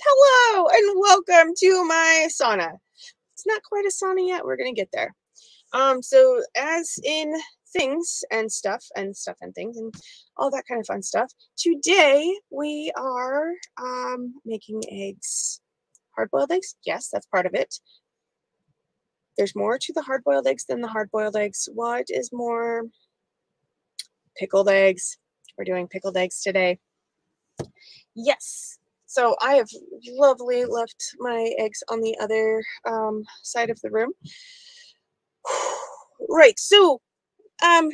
Hello and welcome to my sauna. It's not quite a sauna yet. We're gonna get there. So as in things and stuff and things and all that kind of fun stuff, today we are making eggs. Hard-boiled eggs? Yes, that's part of it. There's more to the hard-boiled eggs than the hard-boiled eggs. What is more? Pickled eggs. We're doing pickled eggs today. Yes. So I have lovely left my eggs on the other side of the room. Right. So, yeah,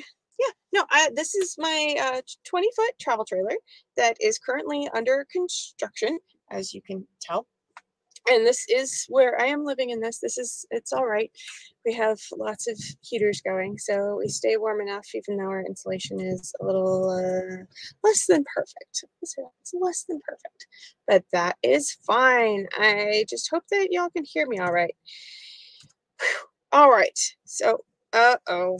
no, this is my 20-foot travel trailer that is currently under construction, as you can tell. And this is where I am living in this. It's all right. We have lots of heaters going, so we stay warm enough, even though our insulation is a little less than perfect. It's less than perfect, but that is fine. I just hope that y'all can hear me all right. Whew. All right, so, uh-oh.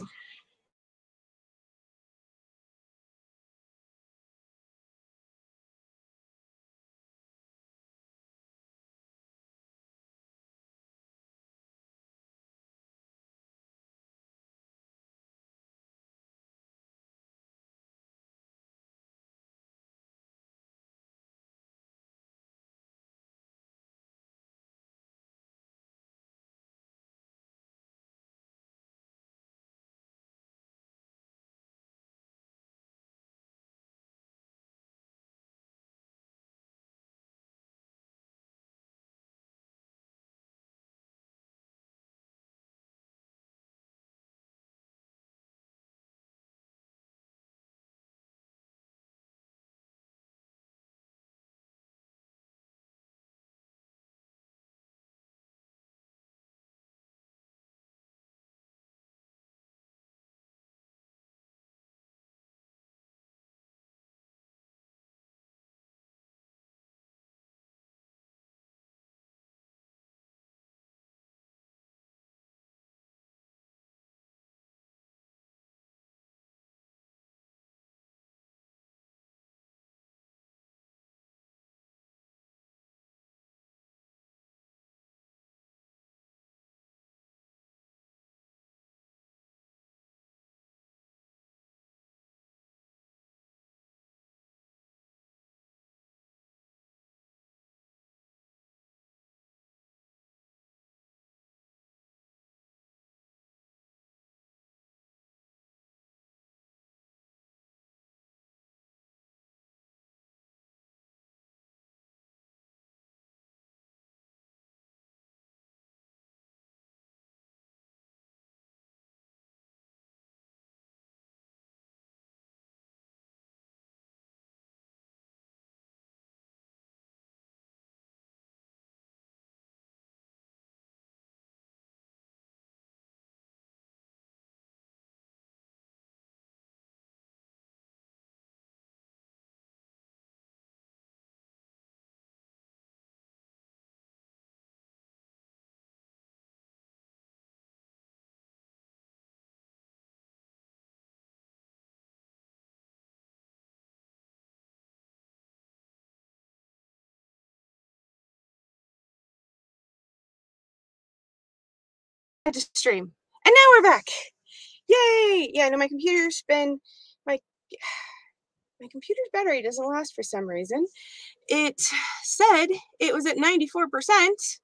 I had to stream. And now we're back. Yay! Yeah, no, my computer's been my my computer's battery doesn't last for some reason. It said it was at 94%,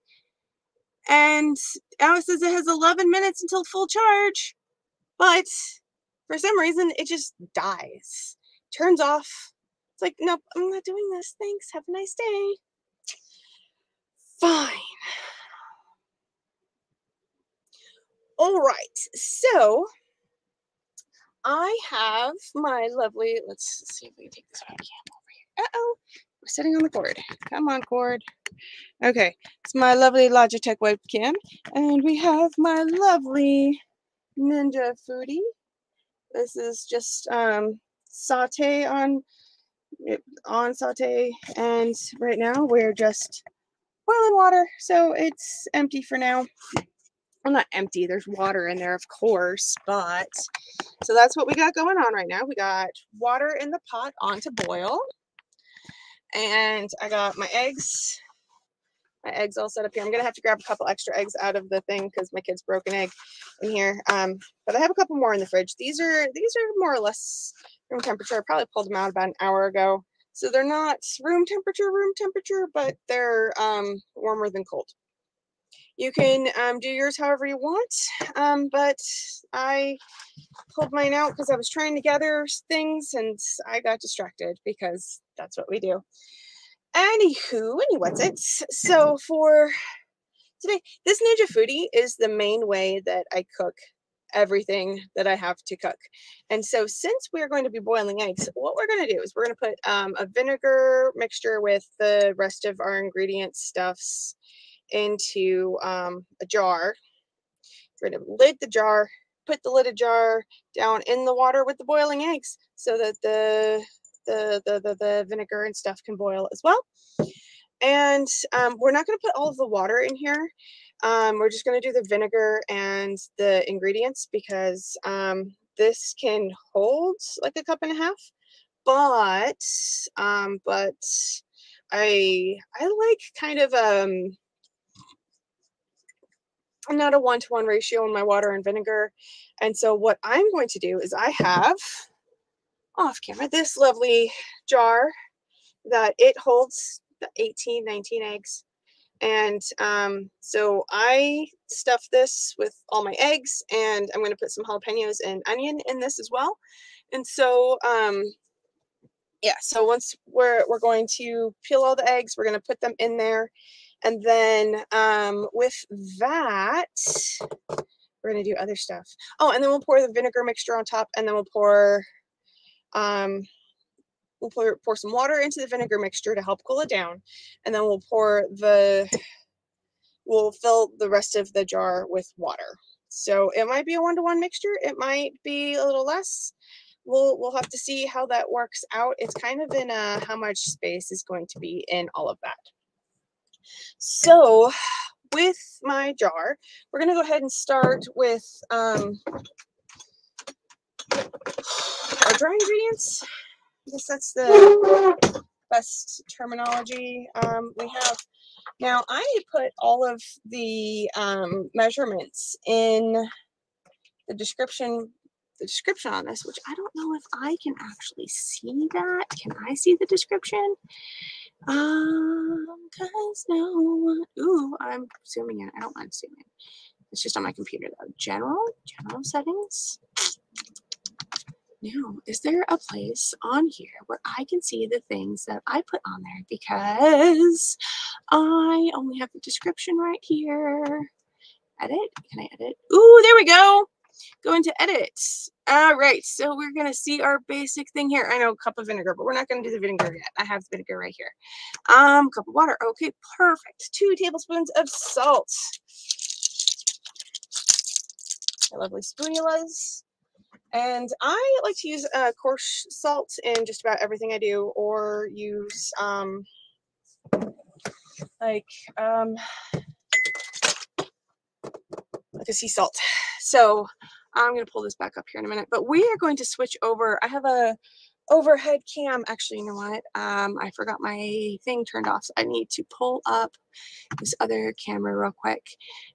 and now it says it has 11 minutes until full charge, but for some reason it just dies, turns off. It's like, nope, I'm not doing this. Thanks. Have a nice day. Fine. All right. So I have my lovely, let's see if we can take this webcam over here. Uh-oh. We're sitting on the cord. Come on, cord. Okay. It's my lovely Logitech webcam. And we have my lovely Ninja Foodi. This is just saute on saute, and right now we're just boiling water, so it's empty for now. Well, not empty, there's water in there, of course, but so that's what we got going on right now. We got water in the pot on to boil, and I got my eggs my eggs all set up here. I'm gonna have to grab a couple extra eggs out of the thing because my kids broke an egg in here. But I have a couple more in the fridge. These are more or less room temperature. I probably pulled them out about an hour ago, so they're not room temperature, but they're warmer than cold. You can do yours however you want, but I pulled mine out because I was trying to gather things and I got distracted because that's what we do. Anywho, what's it? So for today, this Ninja Foodi is the main way that I cook everything that I have to cook. And so since we're going to be boiling eggs, what we're going to do is we're going to put a vinegar mixture with the rest of our ingredient stuffs into a jar. We're going to lid the jar, put the lid of jar down in the water with the boiling eggs so that the vinegar and stuff can boil as well. And we're not going to put all of the water in here. We're just going to do the vinegar and the ingredients because this can hold like a cup and a half. But I like kind of not a 1-to-1 ratio in my water and vinegar. And so what I'm going to do is I have off camera this lovely jar that it holds the 18, 19 eggs. And so I stuff this with all my eggs, and I'm going to put some jalapenos and onion in this as well. And so yeah, so once we're going to peel all the eggs, we're going to put them in there. And then with that, we're going to do other stuff. Oh, and then we'll pour the vinegar mixture on top, and then we'll pour some water into the vinegar mixture to help cool it down. And then we'll fill the rest of the jar with water. So it might be a 1-to-1 mixture. It might be a little less. We'll have to see how that works out. It's kind of in how much space is going to be in all of that. So with my jar, we're going to go ahead and start with our dry ingredients. I guess that's the best terminology we have. Now, I put all of the measurements in the description on this, which I don't know if I can actually see that. Can I see the description? Cause no, ooh, I'm zooming in. I don't mind zooming. It's just on my computer though. General settings. Now, is there a place on here where I can see the things that I put on there? Because I only have the description right here. Edit? Can I edit? Ooh, there we go. Go into edit. All right, so we're going to see our basic thing here. I know, a cup of vinegar, but we're not going to do the vinegar yet. I have the vinegar right here. Cup of water. Okay, perfect. 2 tablespoons of salt. My lovely spatulas. And I like to use coarse salt in just about everything I do, or use like a sea salt. So I'm going to pull this back up here in a minute, but we are going to switch over. I have a overhead cam. Actually, you know what? I forgot my thing turned off. So I need to pull up this other camera real quick.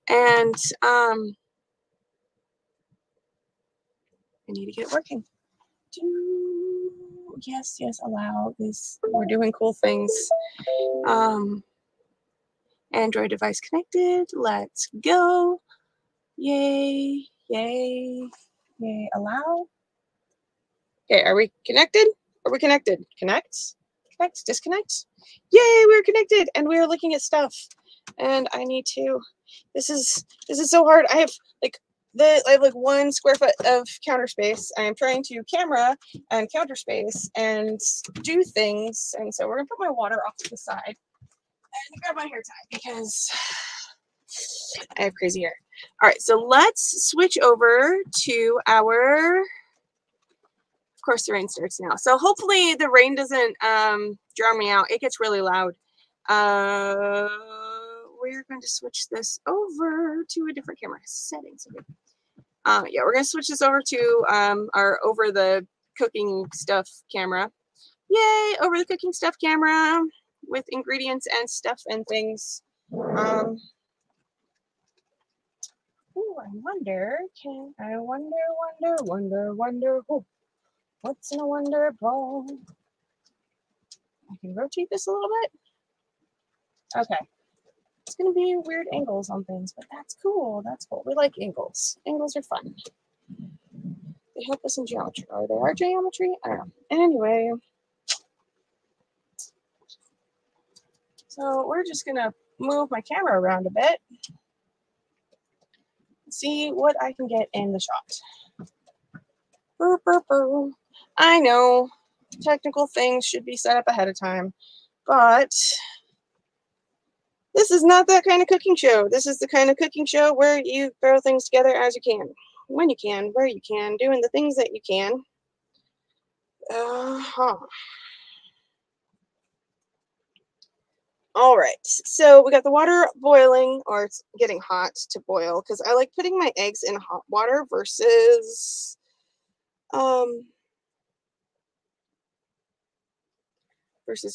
And I need to get it working. Yes, allow this. We're doing cool things. Android device connected. Let's go. Yay, yay, yay, allow. Okay, are we connected? Are we connected? Connect, disconnect. Yay, we're connected, and we are looking at stuff. And I need to, this is so hard. I have like 1 square foot of counter space. I am trying to camera and counter space and do things. And so we're gonna put my water off to the side and grab my hair tie because I have crazy hair. All right, so let's switch over to our, of course the rain starts now. So hopefully the rain doesn't drown me out. It gets really loud. We're going to switch this over to a different camera settings. Okay. Yeah, we're going to switch this over to our over the cooking stuff camera. Yay, over the cooking stuff camera with ingredients and stuff and things. Ooh, I wonder, wonder, oh, what's in a wonder ball? I can rotate this a little bit. Okay. It's going to be weird angles on things, but that's cool. That's cool. We like angles. Angles are fun. They help us in geometry. Are they our geometry? I don't know. Anyway. So we're just going to move my camera around a bit. See what I can get in the shot. Burr, burr, burr. I know technical things should be set up ahead of time, but this is not that kind of cooking show. This is the kind of cooking show where you throw things together as you can, when you can, where you can, doing the things that you can. All right, so we got the water boiling, or it's getting hot to boil, because I like putting my eggs in hot water versus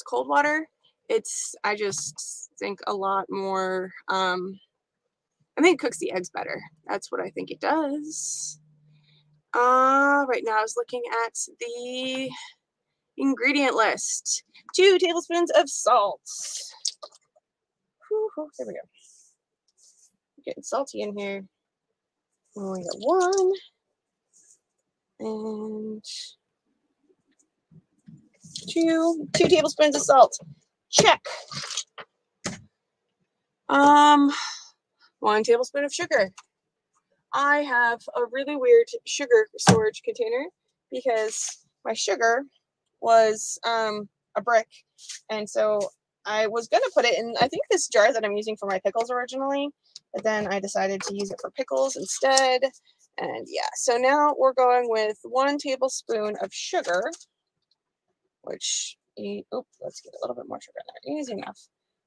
cold water. I just think a lot more, I think it cooks the eggs better. That's what I think it does. Right now I was looking at the ingredient list. 2 tablespoons of salt. Whew, there we go. Getting salty in here. Oh, we got 1 and 2 tablespoons of salt. Check. 1 tablespoon of sugar. I have a really weird sugar storage container because my sugar was a brick, and so I was gonna put it in, I think, this jar that I'm using for my pickles originally, but then I decided to use it for pickles instead. And yeah, so now we're going with 1 tablespoon of sugar, which, let's get a little bit more sugar in there. Easy enough.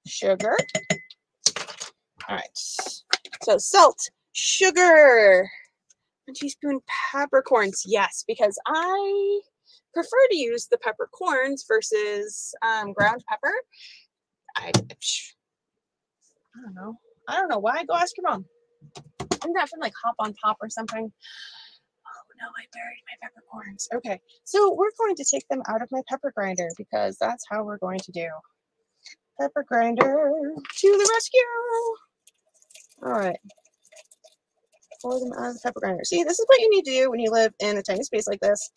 Sugar. All right. So salt, sugar, 1 teaspoon peppercorns. Yes, because I prefer to use the peppercorns versus ground pepper. I don't know. I don't know why. Go ask your mom. Isn't that from like Hop on Pop or something? Oh no, I buried my peppercorns. Okay, so we're going to take them out of my pepper grinder because that's how we're going to do. Pepper grinder to the rescue. All right. Pour them out of the pepper grinder. See, this is what you need to do when you live in a tiny space like this.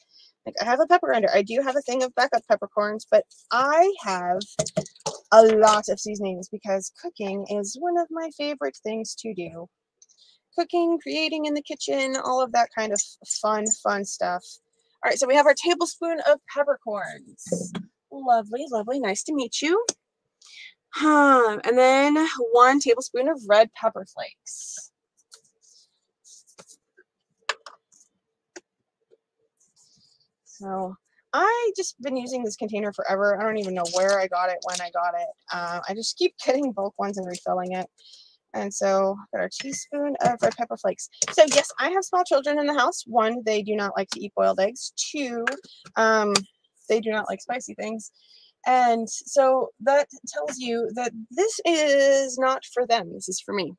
Like, I have a pepper grinder. I do have a thing of backup peppercorns, but I have a lot of seasonings because cooking is one of my favorite things to do. Cooking, creating in the kitchen, all of that kind of fun stuff. All right, so we have our tablespoon of peppercorns. Lovely, lovely. Nice to meet you. And then 1 tablespoon of red pepper flakes. So I just been using this container forever. I don't even know where I got it, when I got it. I just keep getting bulk ones and refilling it. And so got our teaspoon of red pepper flakes. So yes, I have small children in the house. 1, they do not like to eat boiled eggs. 2, they do not like spicy things. And so that tells you that this is not for them. This is for me.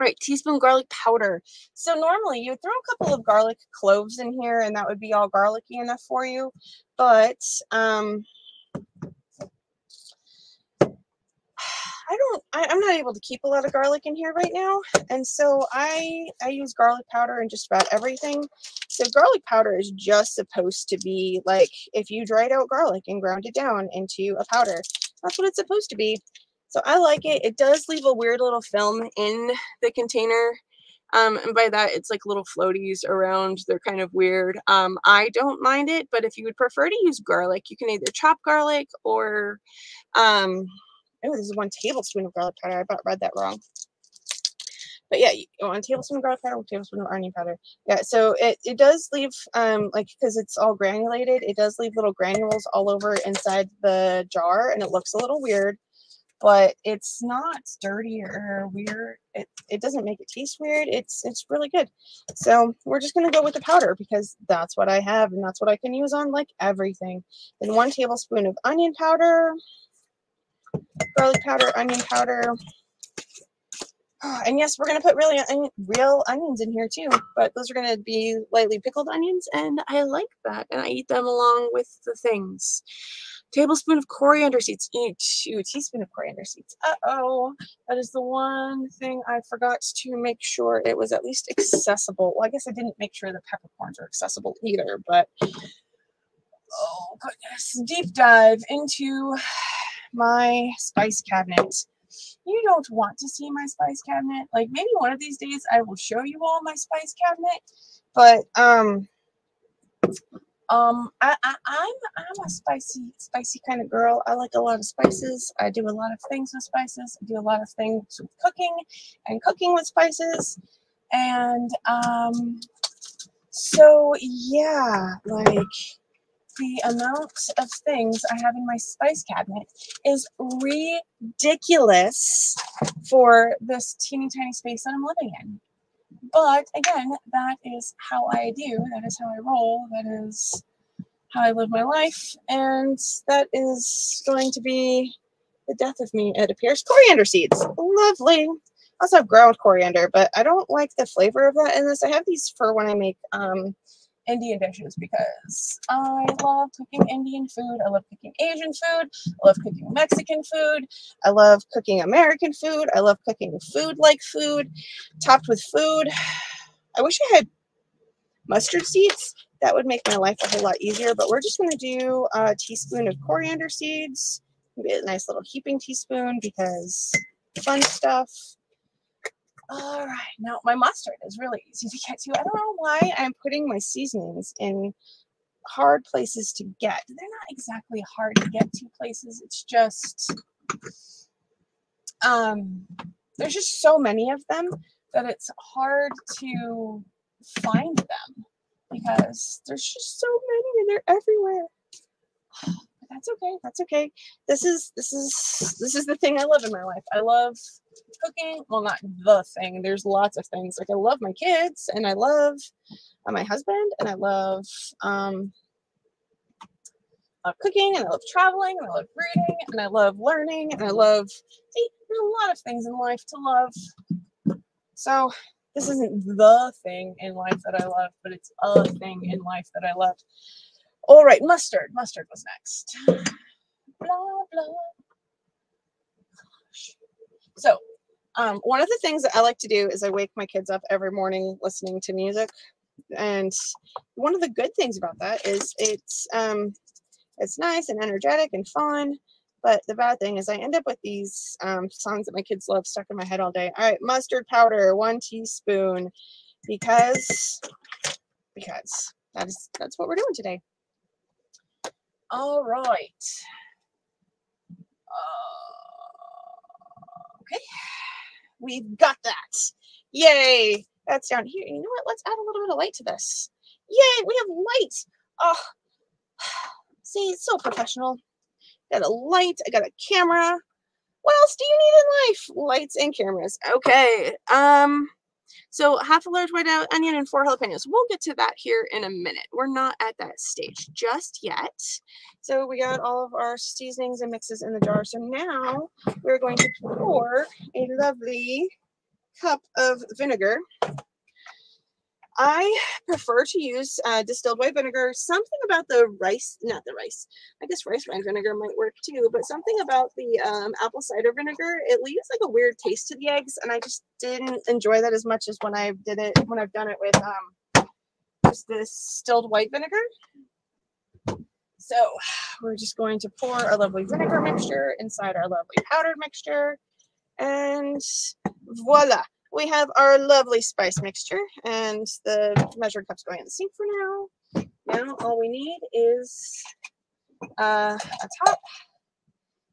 All right, teaspoon garlic powder. So normally you would throw a couple of garlic cloves in here and that would be all garlicky enough for you. But I'm not able to keep a lot of garlic in here right now. And so I use garlic powder in just about everything. So garlic powder is just supposed to be like if you dried out garlic and ground it down into a powder. That's what it's supposed to be. So I like it. It does leave a weird little film in the container. And by that, it's like little floaties around. They're kind of weird. I don't mind it, but if you would prefer to use garlic, you can either chop garlic or, oh, this is 1 tablespoon of garlic powder. I read that wrong. But yeah, 1 tablespoon of garlic powder, 1 tablespoon of onion powder. Yeah, so it does leave, like, because it's all granulated, it does leave little granules all over inside the jar, and it looks a little weird. But it's not dirty or weird. It doesn't make it taste weird. It's really good. So we're just going to go with the powder because that's what I have and that's what I can use on like everything. Then 1 tablespoon of onion powder, garlic powder, onion powder. And yes, we're going to put real onions in here too, but those are going to be lightly pickled onions, and I like that, and I eat them along with the things. Tablespoon of coriander seeds, each a teaspoon of coriander seeds. Uh-oh, that is the one thing I forgot to make sure it was at least accessible. Well, I guess I didn't make sure the peppercorns are accessible either, but oh goodness, deep dive into my spice cabinet. You don't want to see my spice cabinet. Like, maybe one of these days I will show you all my spice cabinet. But I'm a spicy kind of girl. I like a lot of spices. I do a lot of things with spices. I do a lot of things with cooking and cooking with spices. And so yeah, like, the amount of things I have in my spice cabinet is ridiculous for this teeny tiny space that I'm living in. But again, that is how I do. That is how I roll. That is how I live my life. And that is going to be the death of me, it appears. Coriander seeds. Lovely. I also have ground coriander, but I don't like the flavor of that in this. I have these for when I make Indian dishes, because I love cooking Indian food. I love cooking Asian food. I love cooking Mexican food. I love cooking American food. I love cooking food like food, topped with food. I wish I had mustard seeds. That would make my life a whole lot easier, but we're just going to do a teaspoon of coriander seeds. Maybe a nice little heaping teaspoon, because fun stuff. All right, now my mustard is really easy to get to. I don't know why I'm putting my seasonings in hard places to get. They're not exactly hard to get to places. It's just, there's just so many of them that it's hard to find them, because there's just so many and they're everywhere. That's okay. That's okay. This is the thing I love in my life. I love cooking. Well, not the thing. There's lots of things. Like, I love my kids, and I love my husband, and I love cooking, and I love traveling, and I love reading, and I love learning, and I love, see, there's a lot of things in life to love. So this isn't the thing in life that I love, but it's a thing in life that I love. All right, mustard. Mustard was next. Blah, blah. So, one of the things that I like to do is I wake my kids up every morning listening to music. And one of the good things about that is it's nice and energetic and fun. But the bad thing is I end up with these songs that my kids love stuck in my head all day. All right, mustard powder, 1 teaspoon, because that's what we're doing today. All right. Okay, we've got that. Yay! That's down here. You know what? Let's add a little bit of light to this. Yay! We have light. Oh, see, it's so professional. Got a light. I got a camera. What else do you need in life? Lights and cameras. Okay. So half a large white onion and 4 jalapenos. We'll get to that here in a minute. We're not at that stage just yet. So we got all of our seasonings and mixes in the jar. So now we're going to pour a lovely cup of vinegar. I prefer to use distilled white vinegar. Something about the rice, not the rice, I guess rice wine vinegar might work too, but something about the apple cider vinegar, it leaves like a weird taste to the eggs, and I just didn't enjoy that as much as when I've done it with just distilled white vinegar. So we're just going to pour our lovely vinegar mixture inside our lovely powdered mixture, and voila. We have our lovely spice mixture, and the measured cup's going in the sink for now. Now all we need is a top,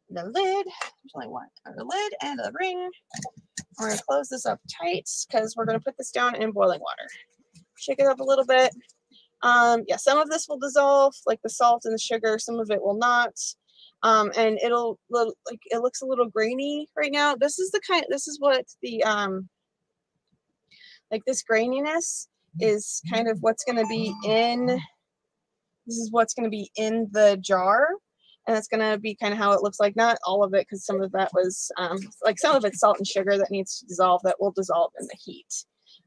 the lid. There's only one, a lid and a ring. We're going to close this up tight because we're going to put this down in boiling water. Shake it up a little bit. Yeah, some of this will dissolve, like the salt and the sugar. Some of it will not. And it looks a little grainy right now. This is what the like this graininess is kind of what's going to be in, this is what's going to be in the jar. And that's going to be kind of how it looks like. Not all of it, because some of that was, like some of it's salt and sugar that needs to dissolve, that will dissolve in the heat.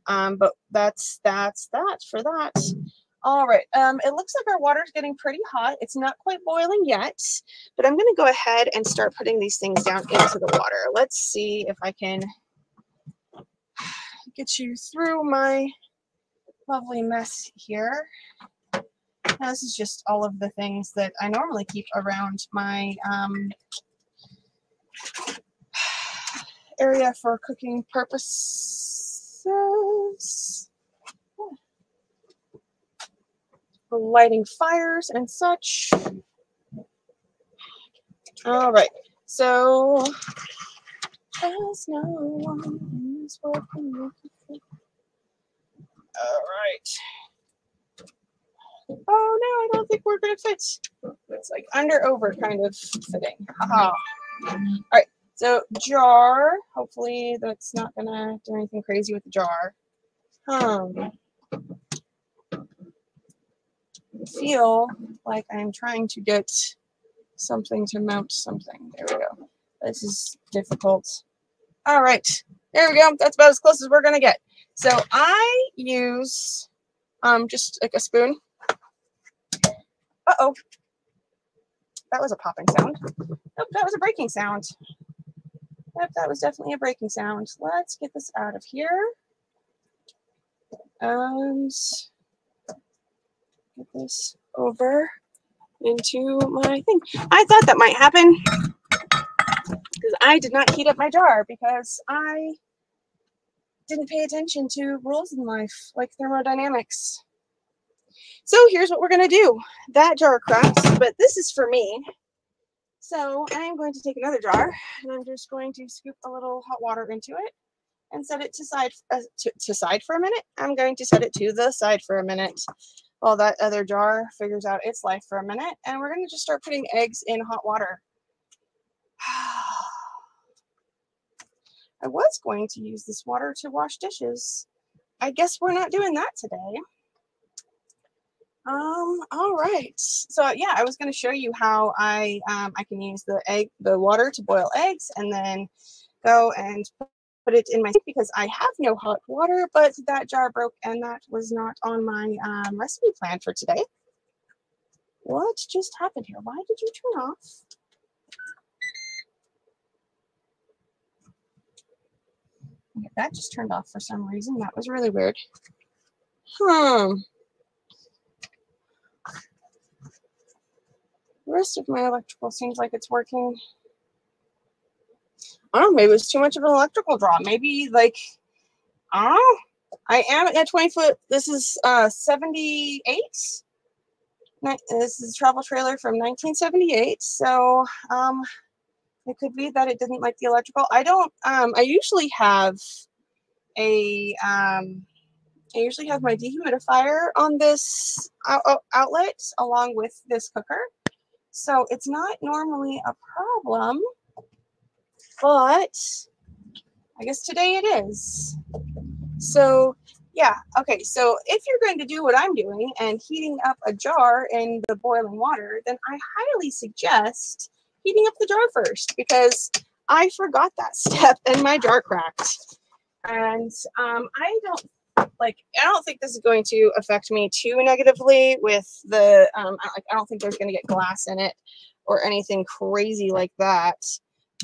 But that's that for that. All right, it looks like our water's getting pretty hot. It's not quite boiling yet, but I'm going to go ahead and start putting these things down into the water. Let's see if I can get you through my lovely mess here. Now, this is just all of the things that I normally keep around my area for cooking purposes. For lighting fires and such. All right, so as no one is working. All right. Oh no, I don't think we're gonna fit. It's like under over kind of fitting. Haha. All right, so jar. Hopefully that's not gonna do anything crazy with the jar. I feel like I'm trying to get something to mount something. There we go. This is difficult. All right, there we go. That's about as close as we're gonna get. So I use just like a spoon. Uh-oh. That was a popping sound. Nope, that was a breaking sound. Yep, that was definitely a breaking sound. Let's get this out of here. And get this over into my thing. I thought that might happen because I did not heat up my jar because I didn't pay attention to rules in life like thermodynamics. So here's what we're going to do. That jar cracked, but this is for me. So I am going to take another jar, and I'm just going to scoop a little hot water into it and set it to side for a minute. I'm going to set it to the side for a minute while that other jar figures out its life for a minute. And we're going to just start putting eggs in hot water. I was going to use this water to wash dishes. I guess we're not doing that today. All right. So yeah, I was going to show you how I can use the water to boil eggs, and then go and put it in my sink because I have no hot water, but that jar broke and that was not on my recipe plan for today. What just happened here? Why did you turn off? Okay, that just turned off for some reason. That was really weird. The rest of my electrical seems like it's working. Oh, maybe it's too much of an electrical draw. Maybe like, I am at 20 foot. This is 78. This is a travel trailer from 1978. So it could be that it didn't like the electrical. I usually have my dehumidifier on this outlet along with this cooker. So it's not normally a problem, but I guess today it is. So yeah, okay, so if you're going to do what I'm doing and heating up a jar in the boiling water, then I highly suggest heating up the jar first, because I forgot that step and my jar cracked. And I don't think this is going to affect me too negatively with the, I don't think there's going to get glass in it or anything crazy like that.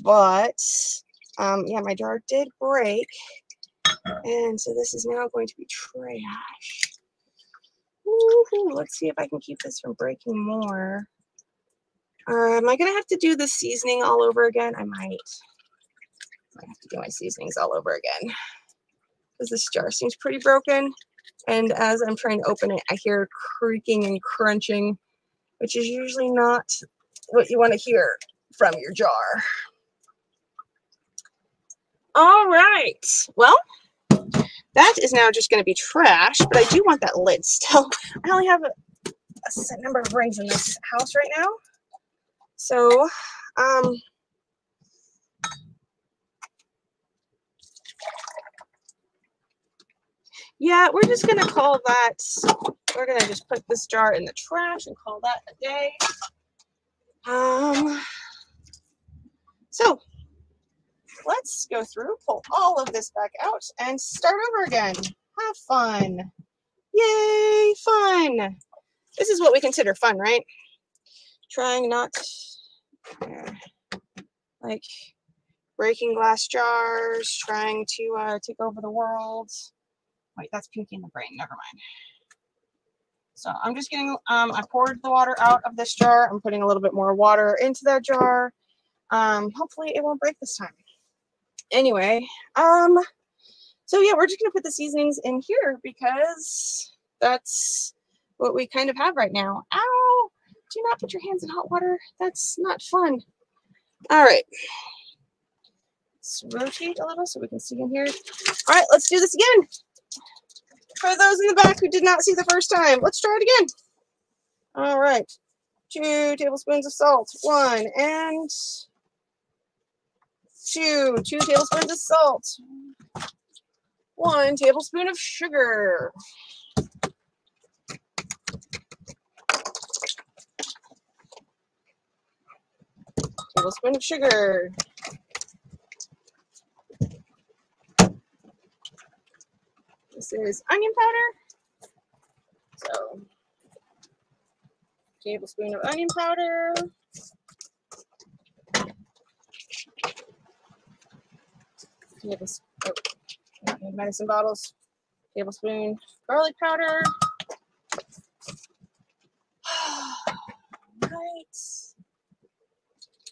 But yeah, my jar did break. And so this is now going to be trash. Woohoo, let's see if I can keep this from breaking more. Am I going to have to do the seasoning all over again? I might have to do my seasonings all over again, because this jar seems pretty broken. And as I'm trying to open it, I hear creaking and crunching, which is usually not what you want to hear from your jar. All right. Well, that is now just going to be trash, but I do want that lid still. I only have a set number of rings in this house right now. So, yeah, we're just going to call that, we're going to just put this jar in the trash and call that a day. So let's go through, pull all of this back out, and start over again. Have fun. Yay, fun. This is what we consider fun, right? Trying not like breaking glass jars, trying to take over the world. Wait, that's Pinky in the Brain. Never mind. So I'm just getting, I poured the water out of this jar. I'm putting a little bit more water into that jar. Hopefully it won't break this time. Anyway, so yeah, we're just gonna put the seasonings in here because that's what we kind of have right now. Ow! Do not put your hands in hot water. That's not fun. All right. Let's rotate a little so we can see in here. All right, let's do this again. For those in the back who did not see the first time, let's try it again. All right. 2 tablespoons of salt. 1 and 2. 2 tablespoons of salt. 1 tablespoon of sugar. Tablespoon of sugar. This is onion powder. So, tablespoon of onion powder. Medicine bottles. Tablespoon garlic powder. Right.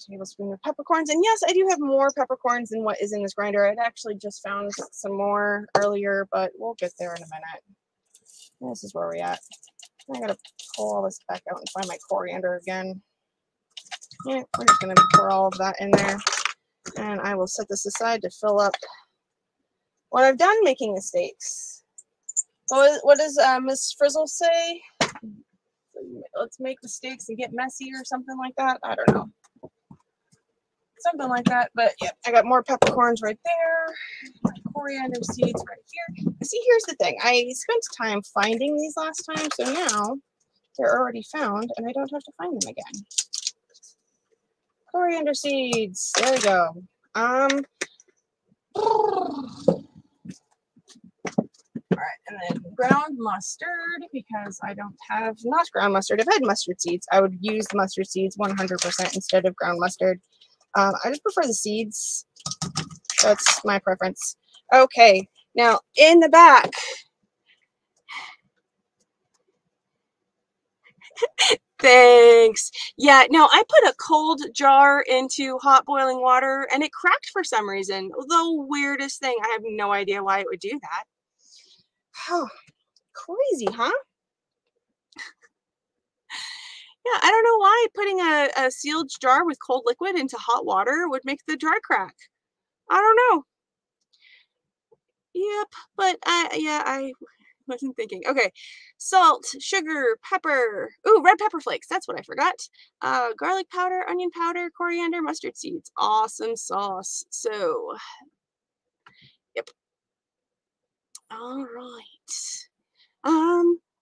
Tablespoon of peppercorns. And yes, I do have more peppercorns than what is in this grinder. I'd actually just found some more earlier, but we'll get there in a minute. This is where we're at. I gotta pull all this back out and find my coriander again. Yeah, we're just gonna pour all of that in there. And I will set this aside to fill up when I've done making the steaks. What does Miss Frizzle say? Let's make the steaks and get messy or something like that. I don't know. Something like that. But yeah, I got more peppercorns right there. My coriander seeds right here. See, here's the thing. I spent time finding these last time, so now they're already found and I don't have to find them again. Coriander seeds. There we go. All right, and then ground mustard, because I don't have, not ground mustard. If I had mustard seeds, I would use the mustard seeds 100% instead of ground mustard. I just prefer the seeds. That's my preference. Okay, now in the back. Thanks. Yeah, no, I put a cold jar into hot boiling water and it cracked for some reason. The weirdest thing. I have no idea why it would do that. Oh, crazy, huh? Yeah, I don't know why putting a sealed jar with cold liquid into hot water would make the jar crack. I don't know. Yep, but I wasn't thinking. Okay, salt, sugar, pepper. Ooh, red pepper flakes. That's what I forgot. Garlic powder, onion powder, coriander, mustard seeds. Awesome sauce. So, yep. All right.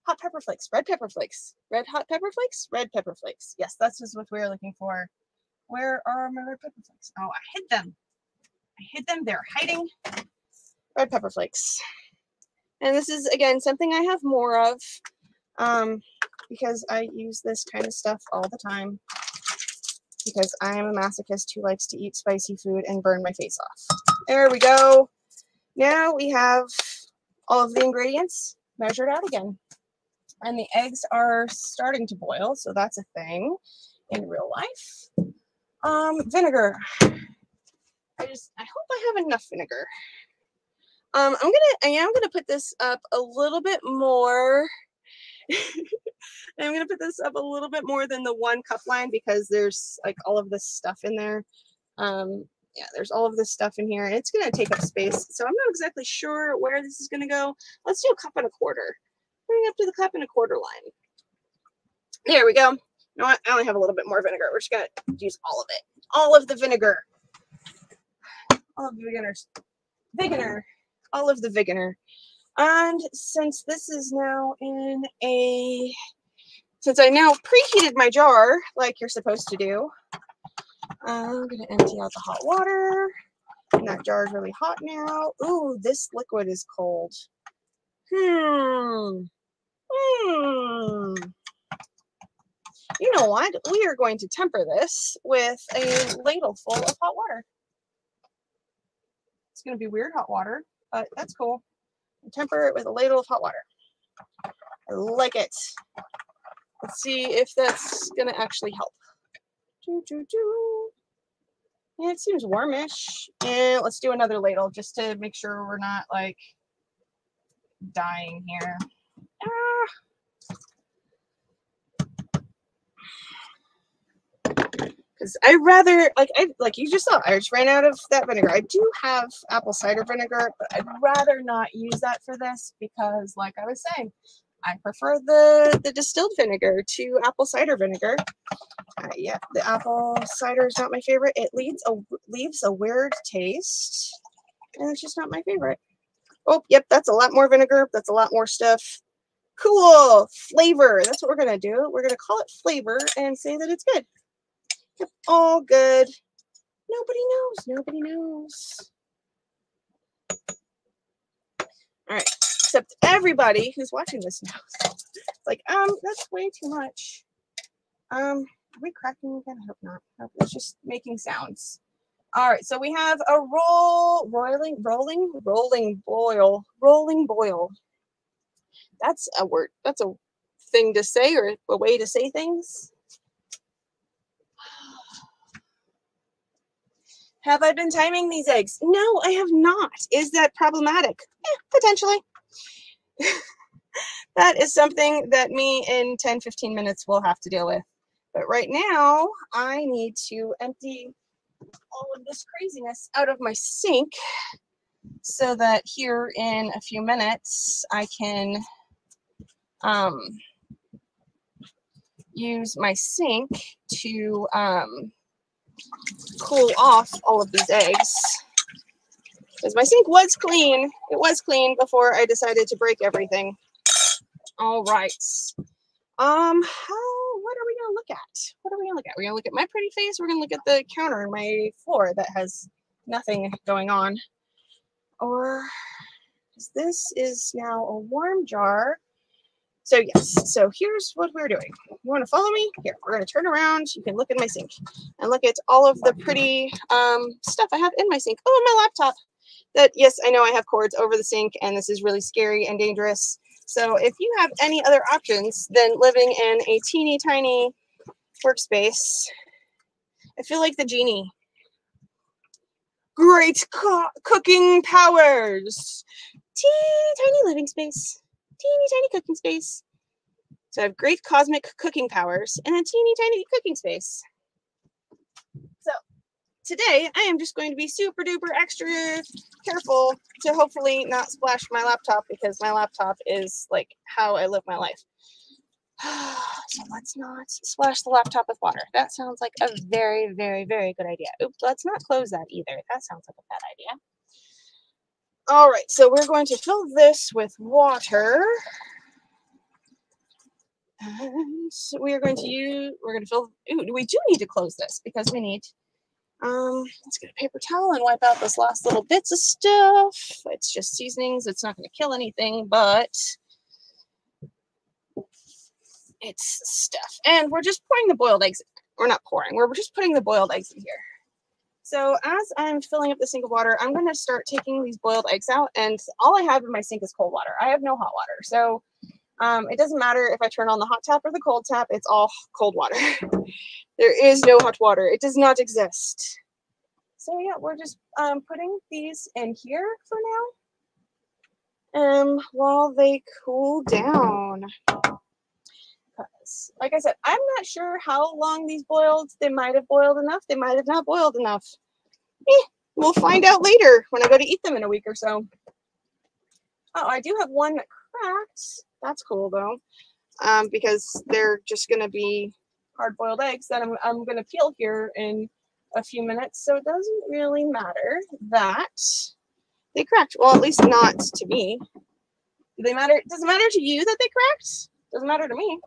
Hot pepper flakes, red pepper flakes, red hot pepper flakes, red pepper flakes. Yes, that's just what we're looking for. Where are my red pepper flakes? Oh, I hid them. I hid them. They're hiding. Red pepper flakes. And this is, again, something I have more of because I use this kind of stuff all the time because I am a masochist who likes to eat spicy food and burn my face off. There we go. Now we have all of the ingredients measured out again. And the eggs are starting to boil, so that's a thing in real life. Vinegar. I hope I have enough vinegar. I am gonna put this up a little bit more. I'm gonna put this up a little bit more than the 1 cup line because there's like all of this stuff in there. Yeah, there's all of this stuff in here and it's gonna take up space. So I'm not exactly sure where this is gonna go. Let's do 1 1/4 cups. Bring up to the 1 1/4 cups line. There we go. You know what? I only have a little bit more vinegar. We're just gonna use all of it. All of the vinegar. All of the vinegar. All of the vinegar. And since this is now in a since I now preheated my jar like you're supposed to do, I'm going to empty out the hot water. And that jar is really hot now. Ooh, this liquid is cold. You know what? We are going to temper this with a ladle full of hot water. It's going to be weird hot water, but that's cool. Temper it with a ladle of hot water. I like it. Let's see if that's going to actually help. Yeah, it seems warmish. And let's do another ladle just to make sure we're not like dying here. Because I rather, like you just saw, I just ran out of that vinegar. I do have apple cider vinegar, but I'd rather not use that for this because, like I was saying, I prefer the distilled vinegar to apple cider vinegar. Yeah, the apple cider is not my favorite. It leaves a weird taste, and it's just not my favorite. Oh, yep, that's a lot more vinegar. That's a lot more stuff. Cool. Flavor. That's what we're going to do. We're going to call it flavor and say that it's good. Yep, all good. Nobody knows. Nobody knows. All right. Except everybody who's watching this knows. It's like, that's way too much. Are we cracking again? I hope not. Nope, it's just making sounds. All right, so we have a rolling boil. That's a word. That's a thing to say, or a way to say things. Have I been timing these eggs? No, I have not. Is that problematic? Potentially. That is something that me in 10-15 minutes will have to deal with. But right now, I need to empty all of this craziness out of my sink so that here in a few minutes I can use my sink to cool off all of these eggs, because my sink was clean. It was clean before I decided to break everything. All right. What are we gonna look at? What are we gonna look at? We're gonna look at my pretty face. We're gonna look at the counter and my floor that has nothing going on. Or this is now a warm jar. So yes, so here's what we're doing. You want to follow me? Here, we're going to turn around. You can look at my sink and look at all of the pretty stuff I have in my sink. Oh, my laptop. That, yes, I know I have cords over the sink, and this is really scary and dangerous. So if you have any other options than living in a teeny tiny workspace, I feel like the genie. Great cooking powers. Teeny tiny living space. Teeny tiny cooking space. So I have great cosmic cooking powers and a teeny tiny cooking space. So today I am just going to be super duper extra careful to hopefully not splash my laptop, because my laptop is like how I live my life. So let's not splash the laptop with water. That sounds like a very, very, very good idea. Oops, let's not close that either. That sounds like a bad idea. All right, so we're going to fill this with water. And we are going to fill, we do need to close this because we need, let's get a paper towel and wipe out this last little bits of stuff. It's just seasonings. It's not going to kill anything, but it's stuff. And we're just pouring the boiled eggs. We're not pouring. We're just putting the boiled eggs in here. So as I'm filling up the sink of water, I'm going to start taking these boiled eggs out, and all I have in my sink is cold water. I have no hot water. So it doesn't matter if I turn on the hot tap or the cold tap, it's all cold water. There is no hot water. It does not exist. So yeah, we're just putting these in here for now while they cool down. Because, like I said, I'm not sure how long these boiled. They might have boiled enough. They might have not boiled enough. We'll find out later when I go to eat them in a week or so. Oh, I do have one that cracked. That's cool though, because they're just going to be hard-boiled eggs that I'm going to peel here in a few minutes. So it doesn't really matter that they cracked. Well, at least not to me. Do they matter? Does it matter to you that they cracked? Doesn't matter to me.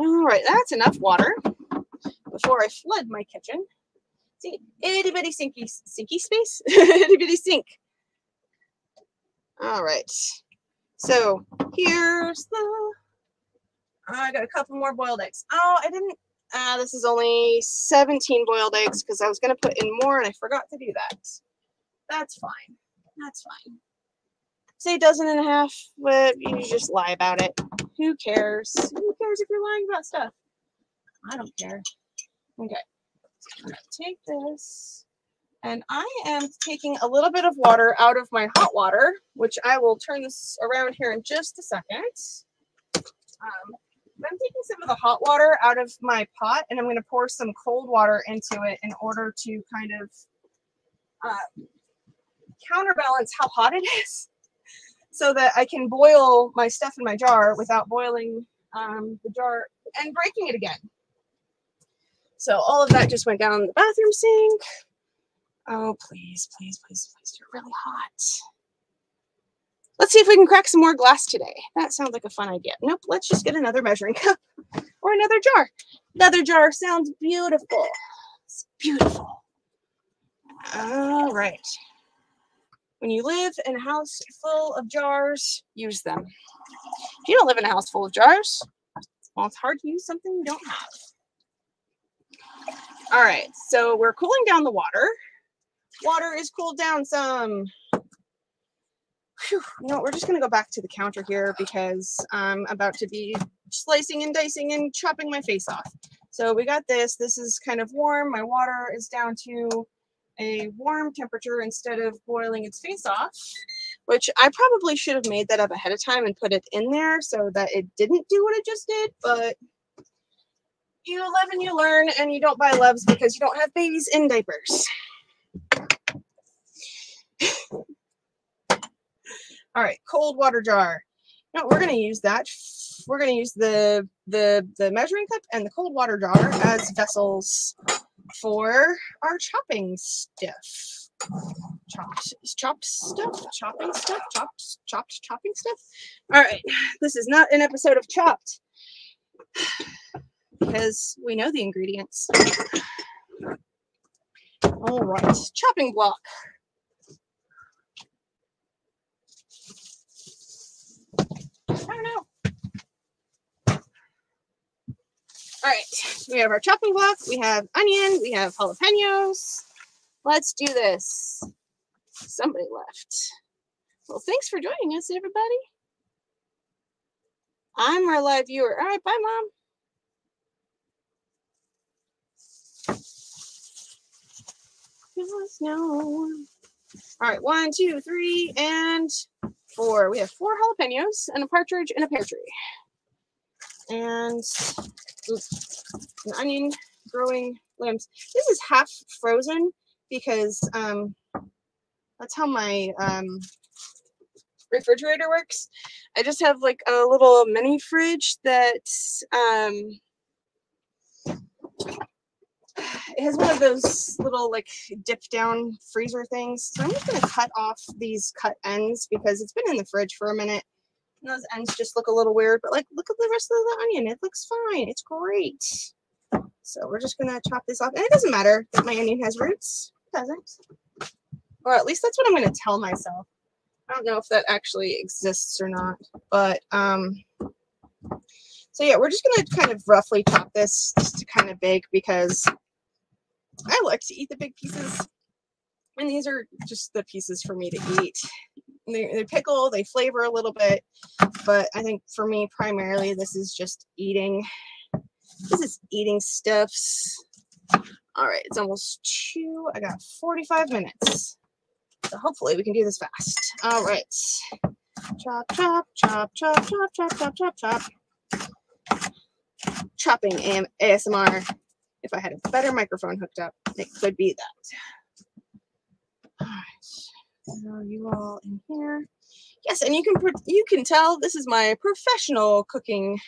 All right, that's enough water before I flood my kitchen. See, itty bitty sinky space, itty bitty sink. All right, so here's the. I got a couple more boiled eggs. Oh, I didn't. This is only 17 boiled eggs because I was going to put in more and I forgot to do that. That's fine. That's fine. Say a dozen and a half, but you just lie about it. Who cares? Who cares if you're lying about stuff? I don't care. Okay. I'm going to take this. And I am taking a little bit of water out of my hot water, which I will turn this around here in just a second. I'm taking some of the hot water out of my pot, and I'm going to pour some cold water into it in order to kind of counterbalance how hot it is, so that I can boil my stuff in my jar without boiling the jar and breaking it again. So all of that just went down the bathroom sink. Oh, please, please, please, please, you're really hot. Let's see if we can crack some more glass today. That sounds like a fun idea. Nope, let's just get another measuring cup or another jar. Another jar sounds beautiful. It's beautiful. All right. When you live in a house full of jars, use them. If you don't live in a house full of jars, well, it's hard to use something you don't have. All right, so we're cooling down the water. Water is cooled down some. Whew, you know what, we're just going to go back to the counter here because I'm about to be slicing and dicing and chopping my face off. So we got this. This is kind of warm. My water is down to a warm temperature instead of boiling its face off, which I probably should have made that up ahead of time and put it in there so that it didn't do what it just did, but you live and you learn, and you don't buy loves because you don't have babies in diapers. All right, cold water jar. No, we're going to use that. We're going to use the measuring cup and the cold water jar as vessels for our chopping stuff. Chopping stuff. All right, this is not an episode of Chopped because we know the ingredients. All right, chopping block. I don't know. All right, we have our chopping block, we have onion, we have jalapenos. Let's do this. Somebody left. Well, thanks for joining us, everybody. I'm our live viewer. All right, bye, Mom. No. All right, 1, 2, 3, and 4. We have 4 jalapenos and a partridge and a pear tree. And an onion growing limbs. This is half frozen because that's how my refrigerator works. I just have like a little mini fridge that it has one of those little like dip down freezer things. So I'm just going to cut off these cut ends because it's been in the fridge for a minute. And those ends just look a little weird, but like look at the rest of the onion. It looks fine. It's great. So we're just going to chop this off. And it doesn't matter that my onion has roots. It doesn't. Or at least that's what I'm going to tell myself. I don't know if that actually exists or not. But so yeah, we're just going to kind of roughly chop this just kind of big because I like to eat the big pieces. And these are just the pieces for me to eat. They pickle, they flavor a little bit, but I think for me primarily this is just eating. This is eating stuffs. All right, it's almost 2. I got 45 minutes, so hopefully we can do this fast. All right, chop, chop, chop, chop, chop, chop, chop, chop, chop. Chopping ASMR. If I had a better microphone hooked up, it could be that. All right. So you all in here. Yes, and you can tell this is my professional cooking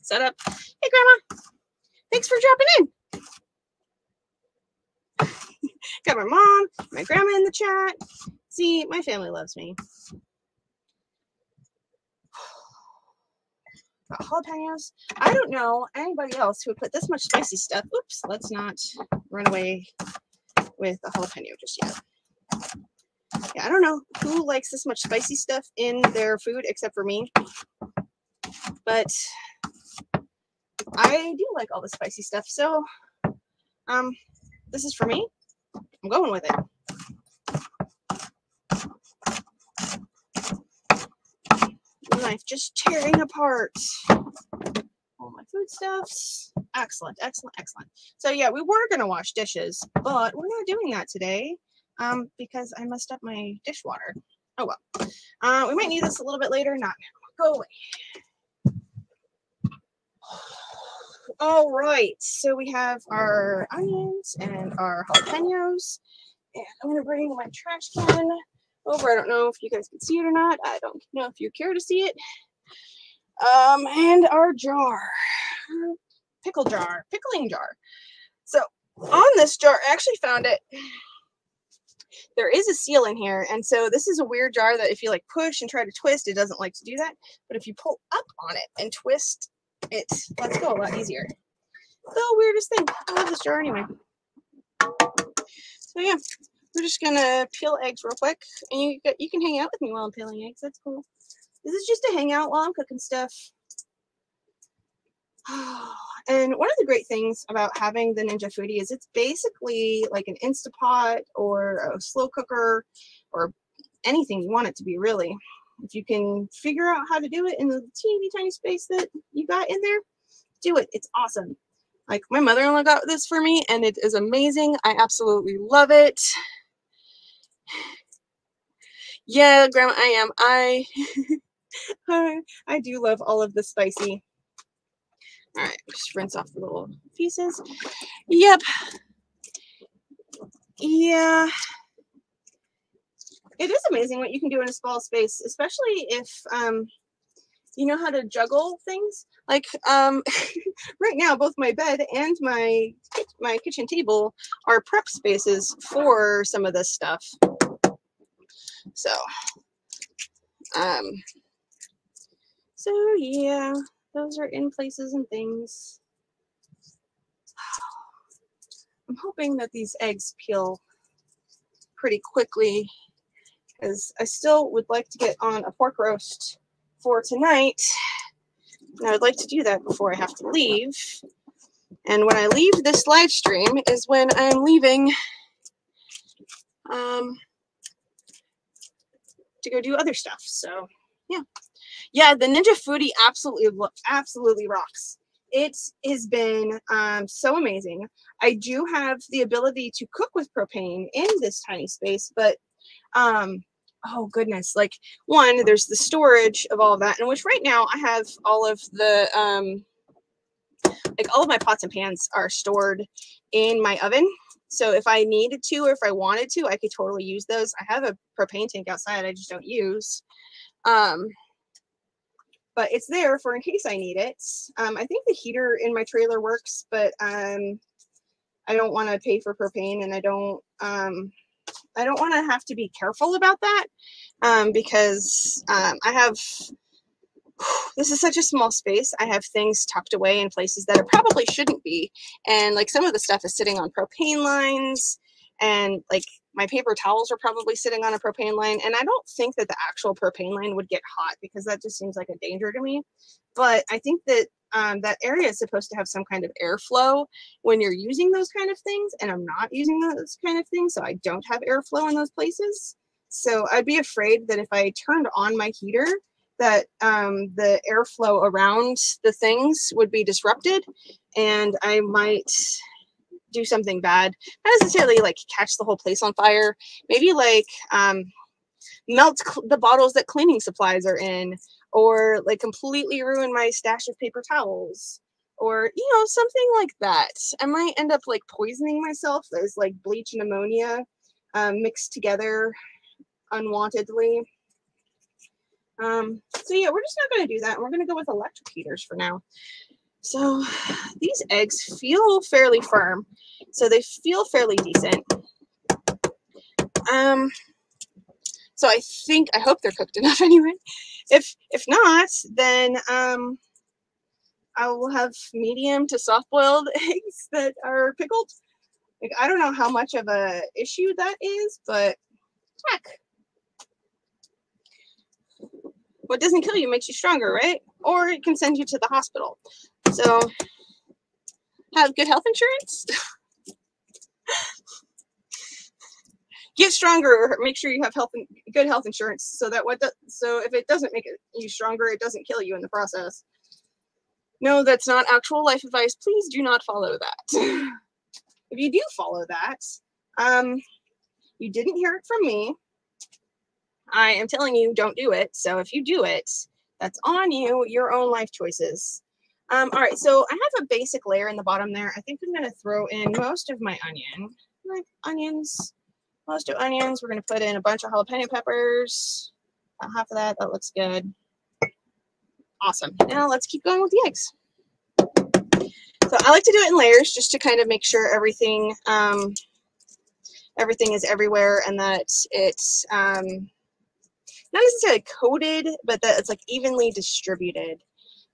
setup. Hey, Grandma. Thanks for dropping in. Got my mom, my grandma in the chat. See, my family loves me. got jalapenos. I don't know anybody else who would put this much spicy stuff. Oops, let's not run away with the jalapeno just yet. Yeah, I don't know who likes this much spicy stuff in their food except for me. But I do like all the spicy stuff. So, this is for me. I'm going with it. Knife just tearing apart all my foodstuffs. Excellent, excellent, excellent. So yeah, we were gonna wash dishes, but we're not doing that today because I messed up my dishwater. Oh well. We might need this a little bit later. Not now. Go away. All right. So we have our onions and our jalapenos, and I'm gonna bring my trash can over. I don't know if you guys can see it or not. I don't know if you care to see it. And our jar, pickling jar. So on this jar, I actually found it. There is a seal in here, and so this is a weird jar that if you like push and try to twist, it doesn't like to do that. But if you pull up on it and twist, it lets go a lot easier. The weirdest thing. I love this jar anyway. So yeah. We're just gonna peel eggs real quick, and you can hang out with me while I'm peeling eggs. That's cool. This is just a hangout while I'm cooking stuff. And one of the great things about having the Ninja Foodi is it's basically like an Instapot or a slow cooker or anything you want it to be, really. If you can figure out how to do it in the teeny tiny space that you got in there, do it. It's awesome. Like my mother-in-law got this for me, and it is amazing. I absolutely love it. Yeah, Grandma, I am. I do love all of the spicy. All right, just rinse off the little pieces. Yep. Yeah. It is amazing what you can do in a small space, especially if you know how to juggle things. Like right now, both my bed and my kitchen table are prep spaces for some of this stuff. So, yeah, those are in places and things. I'm hoping that these eggs peel pretty quickly, because I still would like to get on a pork roast for tonight, and I would like to do that before I have to leave. And when I leave this live stream is when I'm leaving to go do other stuff. So yeah, the Ninja Foodi absolutely rocks. It has been so amazing. I do have the ability to cook with propane in this tiny space, but oh goodness, like one, there's the storage of all of that, in which right now I have all of the like all of my pots and pans are stored in my oven. So if I needed to, or if I wanted to, I could totally use those. I have a propane tank outside I just don't use. But it's there for in case I need it. I think the heater in my trailer works, but I don't want to pay for propane, and I don't want to have to be careful about that because I have, this is such a small space. I have things tucked away in places that it probably shouldn't be. And like some of the stuff is sitting on propane lines, and like my paper towels are probably sitting on a propane line. And I don't think that the actual propane line would get hot, because that just seems like a danger to me. But I think that that area is supposed to have some kind of airflow when you're using those kind of things. And I'm not using those kind of things, so I don't have airflow in those places. So I'd be afraid that if I turned on my heater, that the airflow around the things would be disrupted, and I might do something bad. Not necessarily like catch the whole place on fire, maybe like melt the bottles that cleaning supplies are in, or like completely ruin my stash of paper towels, or something like that. I might end up like poisoning myself. There's like bleach and ammonia mixed together unwantedly. So yeah, we're just not going to do that. We're going to go with electric heaters for now. So these eggs feel fairly firm, so they feel fairly decent. So I hope they're cooked enough anyway. If not, then I will have medium to soft-boiled eggs that are pickled. Like, I don't know how much of a issue that is, but heck. What doesn't kill you makes you stronger, right? Or it can send you to the hospital. So have good health insurance. Get stronger, or make sure you have good health insurance, so that so if it doesn't make you stronger, it doesn't kill you in the process. No, that's not actual life advice. Please do not follow that. If you do follow that, you didn't hear it from me. I am telling you, don't do it. So if you do it, that's on you, your own life choices. All right, so I have a basic layer in the bottom there. I think I'm going to throw in most of my onion, like onions. Most of onions. We're going to put in a bunch of jalapeno peppers. About half of that. That looks good. Awesome. Now let's keep going with the eggs. So I like to do it in layers just to kind of make sure everything is everywhere and that it's not necessarily coated, but that it's like evenly distributed.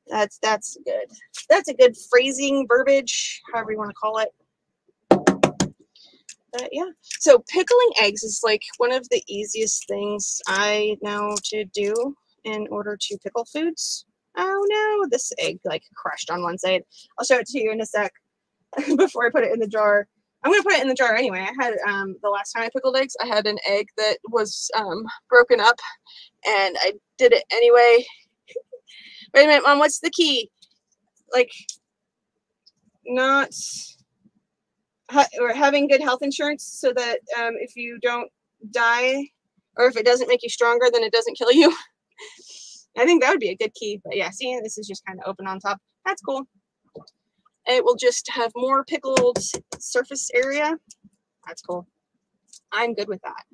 That's good. That's a good phrasing, verbiage, however you want to call it. But yeah, so pickling eggs is like one of the easiest things I know to do in order to pickle foods. Oh no, this egg like crushed on one side. I'll show it to you in a sec before I put it in the jar. I'm going to put it in the jar anyway. I had the last time I pickled eggs, I had an egg that was broken up and I did it anyway. Wait a minute, Mom, what's the key? Like, not... or having good health insurance so that if you don't die or if it doesn't make you stronger, then it doesn't kill you. I think that would be a good key. But yeah, see, this is just kind of open on top. That's cool. It will just have more pickled surface area. That's cool. I'm good with that.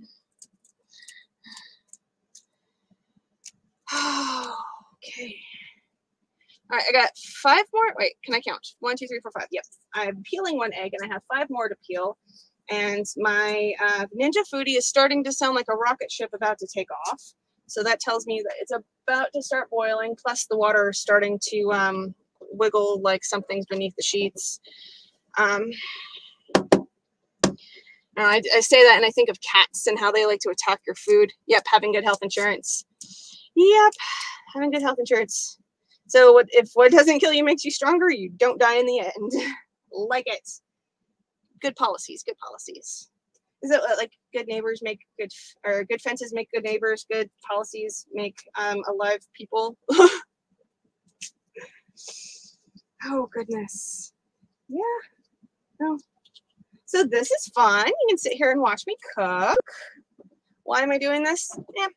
Okay. All right, I got 5 more. Wait, can I count? 1, 2, 3, 4, 5. Yep. I'm peeling 1 egg, and I have 5 more to peel. And my Ninja Foodi is starting to sound like a rocket ship about to take off. So that tells me that it's about to start boiling, plus the water is starting to wiggle like something's beneath the sheets. I say that, and I think of cats and how they like to attack your food. Yep, having good health insurance. Yep, having good health insurance. So if what doesn't kill you makes you stronger, you don't die in the end. Like it. Good policies, good policies. Is it like good neighbors make good, or good fences make good neighbors, good policies make alive people? Oh, goodness. Yeah. Oh. So this is fun. You can sit here and watch me cook. Why am I doing this? Yeah.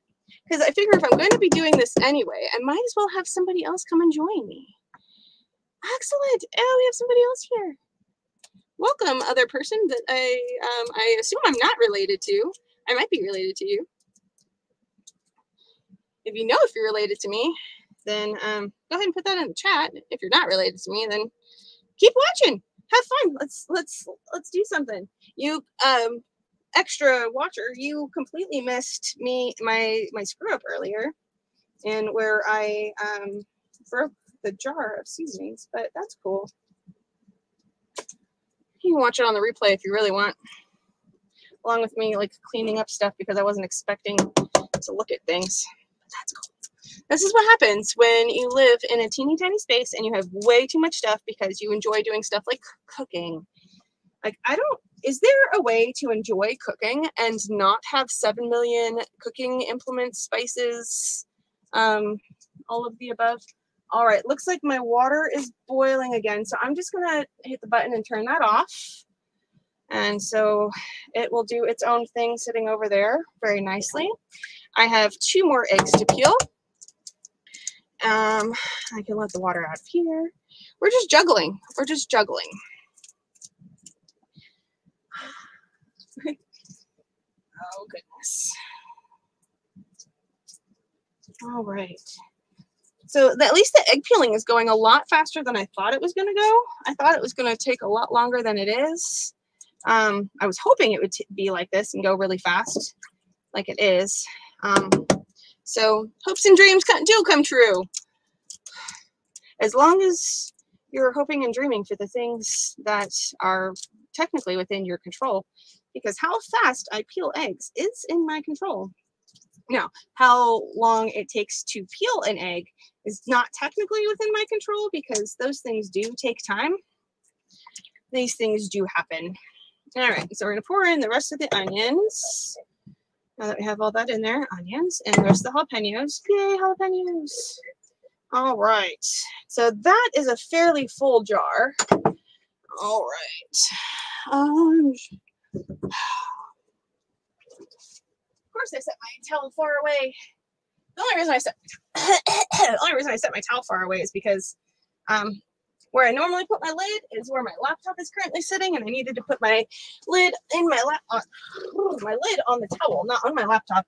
Because I figure if I'm going to be doing this anyway, I might as well have somebody else come and join me. Excellent. Oh, we have somebody else here. Welcome, other person that I assume I'm not related to. I might be related to you. If you know if you're related to me, then go ahead and put that in the chat. If you're not related to me, then keep watching. Have fun. Let's do something. You extra watcher, you completely missed my screw up earlier, and where I broke the jar of seasonings, but that's cool. You can watch it on the replay if you really want, along with me like cleaning up stuff because I wasn't expecting to look at things. But that's cool. This is what happens when you live in a teeny tiny space and you have way too much stuff because you enjoy doing stuff like cooking. Like, is there a way to enjoy cooking and not have 7 million cooking implements, spices, all of the above? All right, looks like my water is boiling again. So I'm just gonna hit the button and turn that off. And so it will do its own thing sitting over there very nicely. I have 2 more eggs to peel. I can let the water out of here. We're just juggling. We're just juggling. Oh, goodness. All right. So at least the egg peeling is going a lot faster than I thought it was going to go. I thought it was going to take a lot longer than it is. I was hoping it would be like this and go really fast, like it is. So hopes and dreams do come true. As long as you're hoping and dreaming for the things that are technically within your control, because how fast I peel eggs is in my control. Now, how long it takes to peel an egg is not technically within my control, because those things do take time. These things do happen. All right, so we're going to pour in the rest of the onions. Now that we have all that in there, onions, and the rest of the jalapenos. Yay, jalapenos. All right, so that is a fairly full jar. All right. Of course, I set my towel far away. The only reason I set my towel far away is because where I normally put my lid is where my laptop is currently sitting, and I needed to put my lid in my lid on the towel, not on my laptop.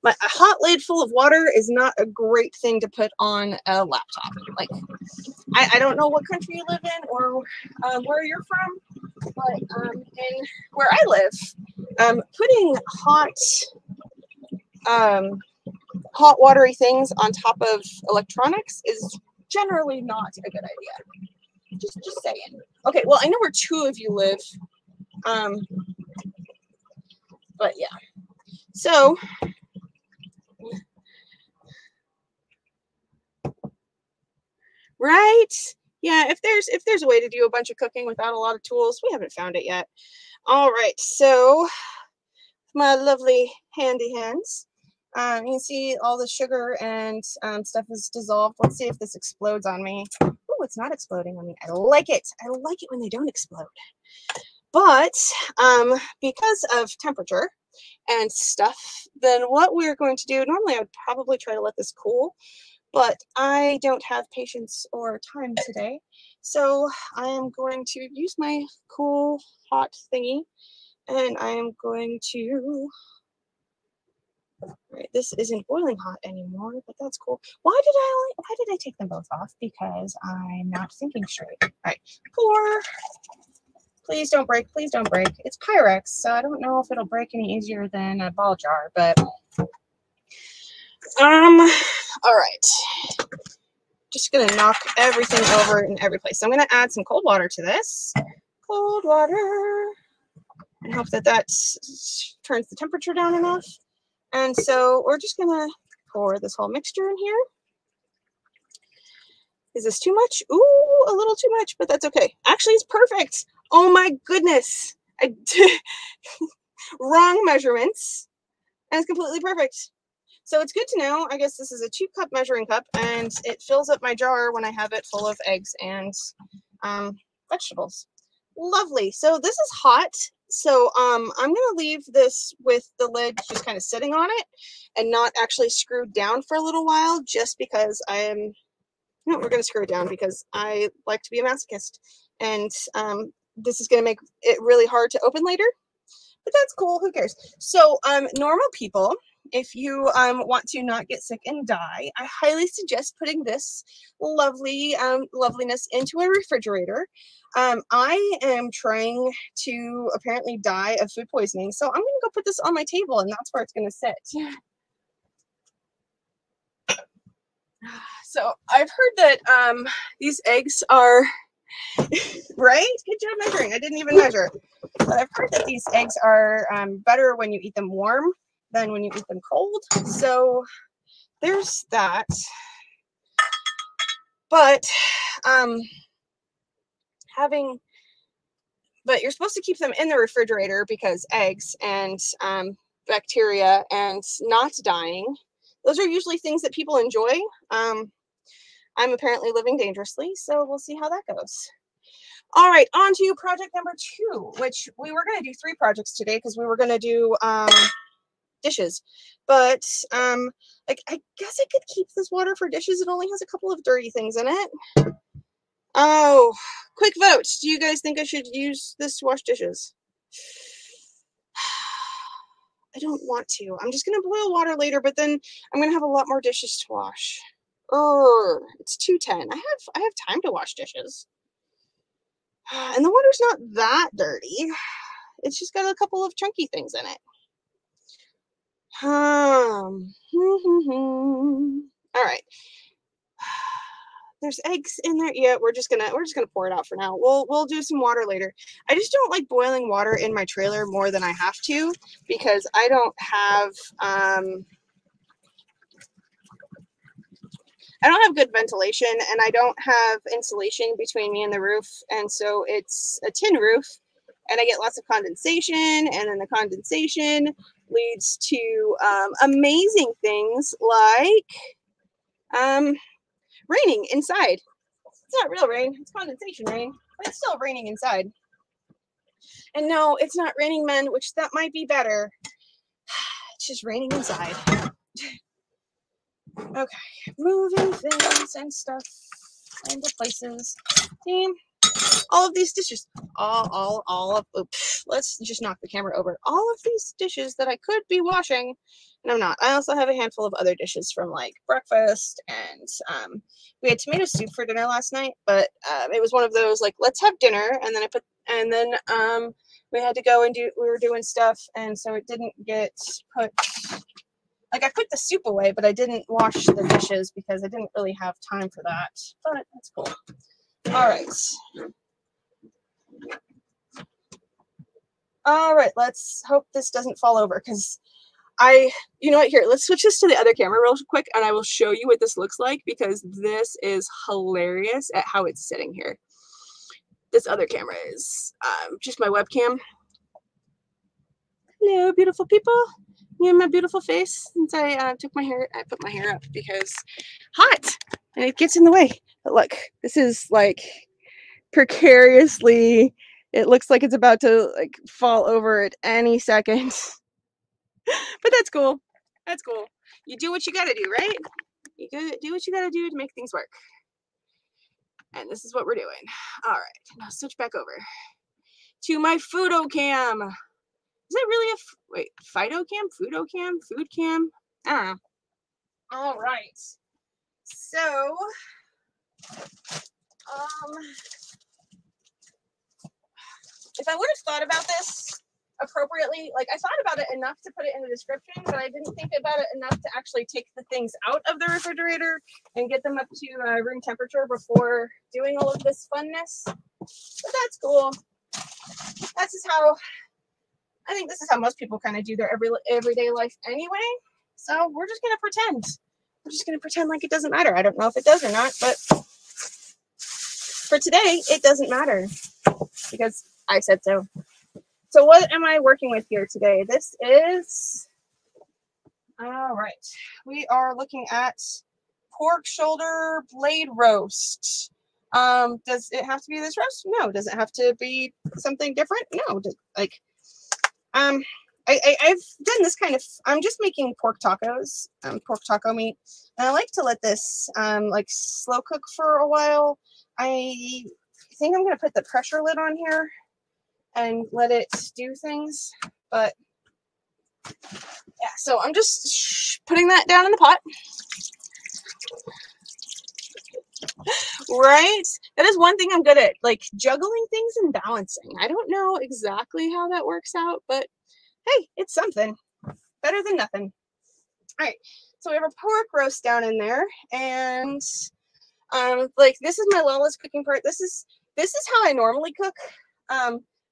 A hot lid full of water is not a great thing to put on a laptop. Like, I don't know what country you live in or where you're from, but in where I live, putting hot watery things on top of electronics is generally not a good idea. Just saying. Okay, well, I know where two of you live. But yeah. So right? Yeah, if there's a way to do a bunch of cooking without a lot of tools, we haven't found it yet. All right, so my lovely handy hands. You can see all the sugar and stuff is dissolved. Let's see if this explodes on me. Oh, it's not exploding on me. I like it. I like it when they don't explode. But because of temperature and stuff, then what we're going to do, normally I would probably try to let this cool, but I don't have patience or time today. So I am going to use my cool hot thingy, and I am going to, right, this isn't boiling hot anymore, but that's cool. Why did I take them both off? Because I'm not thinking straight. All right, pour. Please don't break, please don't break. It's Pyrex, so I don't know if it'll break any easier than a ball jar, but all right. Just gonna knock everything over in every place. So I'm gonna add some cold water to this. Cold water. And hope that turns the temperature down enough. And so we're just gonna pour this whole mixture in here. Is this too much? Ooh, a little too much, but that's okay. Actually, it's perfect. Oh my goodness. I did wrong measurements, and it's completely perfect. So it's good to know. I guess this is a 2-cup measuring cup, and it fills up my jar when I have it full of eggs and vegetables. Lovely. So this is hot. So I'm going to leave this with the lid just kind of sitting on it and not actually screwed down for a little while, just because no, we're going to screw it down because I like to be a masochist. And this is going to make it really hard to open later. But that's cool. Who cares? So normal people, if you want to not get sick and die, I highly suggest putting this loveliness into a refrigerator. I am trying to apparently die of food poisoning, so I'm going to go put this on my table, and that's where it's going to sit. So I've heard that these eggs are right? Good job measuring. I didn't even measure. But I've heard that these eggs are better when you eat them warm than when you eat them cold. So there's that. But you're supposed to keep them in the refrigerator because eggs and bacteria and not dying, those are usually things that people enjoy. I'm apparently living dangerously, so we'll see how that goes. All right, on to project number 2, which we were going to do 3 projects today because we were going to do dishes. But like, I guess I could keep this water for dishes. It only has a couple of dirty things in it. Oh, quick vote. Do you guys think I should use this to wash dishes? I don't want to. I'm just going to boil water later, but then I'm going to have a lot more dishes to wash. Oh, it's 2:10. I have time to wash dishes. And the water's not that dirty. It's just got a couple of chunky things in it. All right. there's eggs in there. Yeah, we're just gonna pour it out for now. We'll do some water later. I just don't like boiling water in my trailer more than I have to, because I don't have good ventilation, and I don't have insulation between me and the roof, and so it's a tin roof, and I get lots of condensation, and then the condensation leads to amazing things like raining inside. It's not real rain, it's condensation rain, but it's still raining inside. And no, it's not raining men, which that might be better. It's just raining inside. Okay, moving things and stuff into places. See, all of these dishes, all of, oops, let's just knock the camera over. All of these dishes that I could be washing, and I'm not. I also have a handful of other dishes from like breakfast, and we had tomato soup for dinner last night, but it was one of those like, let's have dinner, and then we had to go and we were doing stuff, and so it didn't get put. Like, I put the soup away, but I didn't wash the dishes because I didn't really have time for that. But that's cool. All right. All right, let's hope this doesn't fall over, because you know what, here, let's switch this to the other camera real quick, and I will show you what this looks like, because this is hilarious at how it's sitting here. This other camera is just my webcam. Hello, beautiful people. Yeah, my beautiful face. Since I put my hair up because hot, and it gets in the way. But look, this is like precariously. It looks like it's about to like fall over at any second. But that's cool. That's cool. You do what you gotta do, right? You gotta do what you gotta do to make things work. And this is what we're doing. All right, now switch back over to my Foodo cam. Is that really wait, Fido cam? Foodo cam? Food cam? I don't know. All right. So, if I would have thought about this appropriately, like I thought about it enough to put it in the description, but I didn't think about it enough to actually take the things out of the refrigerator and get them up to room temperature before doing all of this funness. But that's cool. That's just how, I think this is how most people kind of do their everyday life anyway. So we're just going to pretend. We're just going to pretend like it doesn't matter. I don't know if it does or not, but for today, it doesn't matter because I said so. So what am I working with here today? This is, all right, we are looking at pork shoulder blade roast. Does it have to be this roast? No. Does it have to be something different? No. I've done this kind of, I'm just making pork tacos, pork taco meat, and I like to let this like slow cook for a while. I think I'm going to put the pressure lid on here and let it do things, but yeah, so I'm just putting that down in the pot. Right? That is one thing I'm good at, like juggling things and balancing. I don't know exactly how that works out, but hey, it's something. Better than nothing. All right, so we have a pork roast down in there, and like this is my lawless cooking part. This is how I normally cook.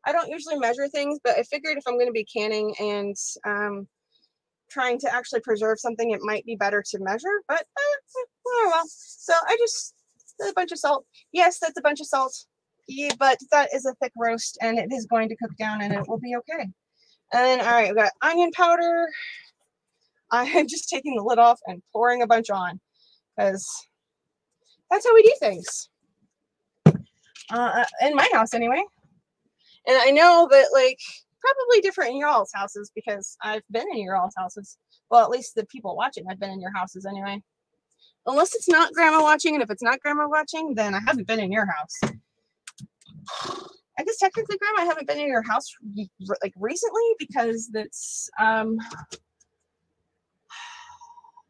I don't usually measure things, but I figured if I'm going to be canning and trying to actually preserve something, it might be better to measure. But oh well. So I just a bunch of salt. Yes, that's a bunch of salt. Yeah, but that is a thick roast, and it is going to cook down, and it will be okay. And then, all right, we've got onion powder. I'm just taking the lid off and pouring a bunch on, because that's how we do things. In my house, anyway. And I know that, like, probably different in your all's houses, because I've been in your all's houses. Well, at least the people watching have been in your houses anyway. Unless it's not grandma watching, and if it's not grandma watching, then I haven't been in your house. I guess technically, grandma, I haven't been in your house like recently, because that's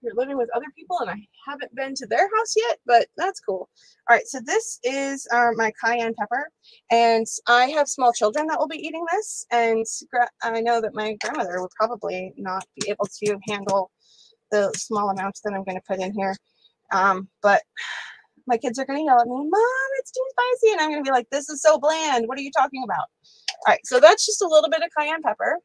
you're living with other people, and I haven't been to their house yet, but that's cool. All right, so this is my cayenne pepper, and I have small children that will be eating this, and I know that my grandmother would probably not be able to handle the small amounts that I'm going to put in here, but my kids are going to yell at me, Mom, it's too spicy. And I'm going to be like, this is so bland. What are you talking about? All right, so that's just a little bit of cayenne pepper.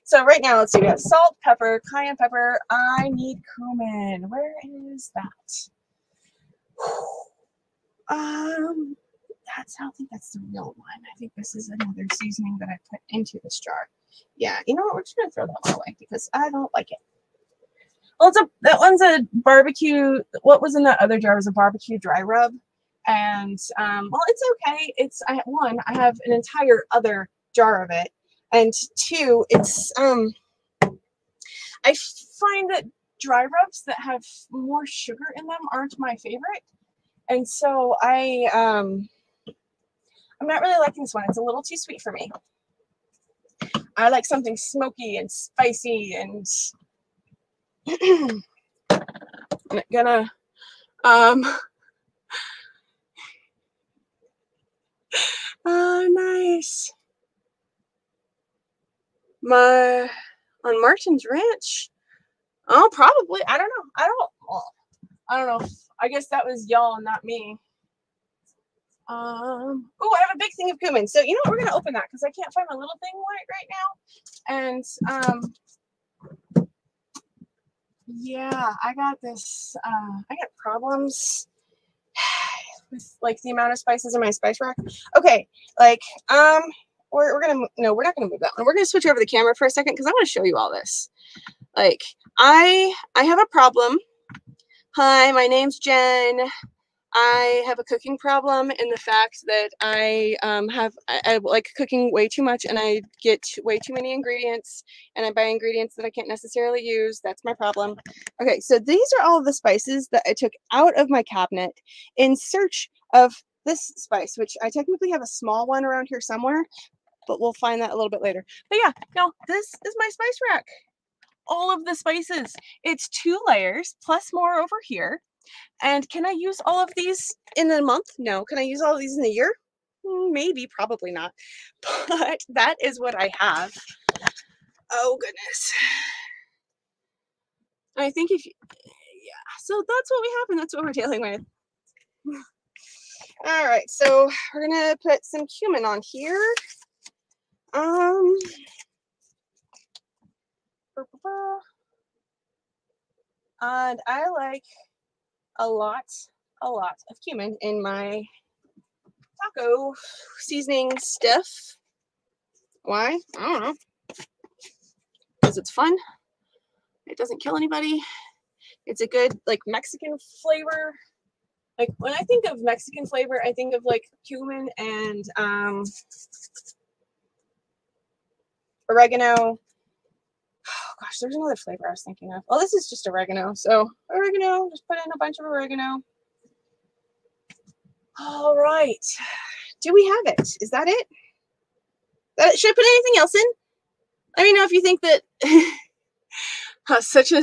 So right now, let's see, we have salt, pepper, cayenne pepper. I need cumin. Where is that? I don't think that's the real one. I think this is another seasoning that I put into this jar. Yeah, you know what? We're just gonna throw that one away because I don't like it. Well, that one's a barbecue. What was in that other jar was a barbecue dry rub, and well, it's okay. I have an entire other jar of it, and two, it's I find that dry rubs that have more sugar in them aren't my favorite, and so I'm not really liking this one. It's a little too sweet for me. I like something smoky and spicy, and I'm gonna oh, nice. On Martin's Ranch. Oh, probably. I don't know. I don't know. I guess that was y'all and not me. Oh, I have a big thing of cumin. So you know what? We're gonna open that because I can't find my little thing right now. And yeah, I got this. I got problems with like the amount of spices in my spice rack. Okay, like we're gonna we're not gonna move that one. We're gonna switch over the camera for a second because I want to show you all this. Like I have a problem. Hi, my name's Jen. I have a cooking problem in the fact that I like cooking way too much and I get way too many ingredients and I buy ingredients that I can't necessarily use. That's my problem. Okay, so these are all of the spices that I took out of my cabinet in search of this spice, which I technically have a small one around here somewhere, but we'll find that a little bit later. But yeah, no, this is my spice rack. All of the spices. It's 2 layers plus more over here. And can I use all of these in a month? No. Can I use all of these in a year? Maybe, probably not. But that is what I have. Oh, goodness. I think yeah. So that's what we have and that's what we're dealing with. All right, so we're going to put some cumin on here. And I like a lot of cumin in my taco seasoning stuff. Why? I don't know. Because it's fun. It doesn't kill anybody. It's a good like Mexican flavor. Like when I think of Mexican flavor, I think of like cumin and oregano. Oh gosh, there's another flavor I was thinking of. Oh, this is just oregano. So oregano, just put in a bunch of oregano. All right. Do we have it? Is that it? Should I put anything else in? Let me know if you think that such a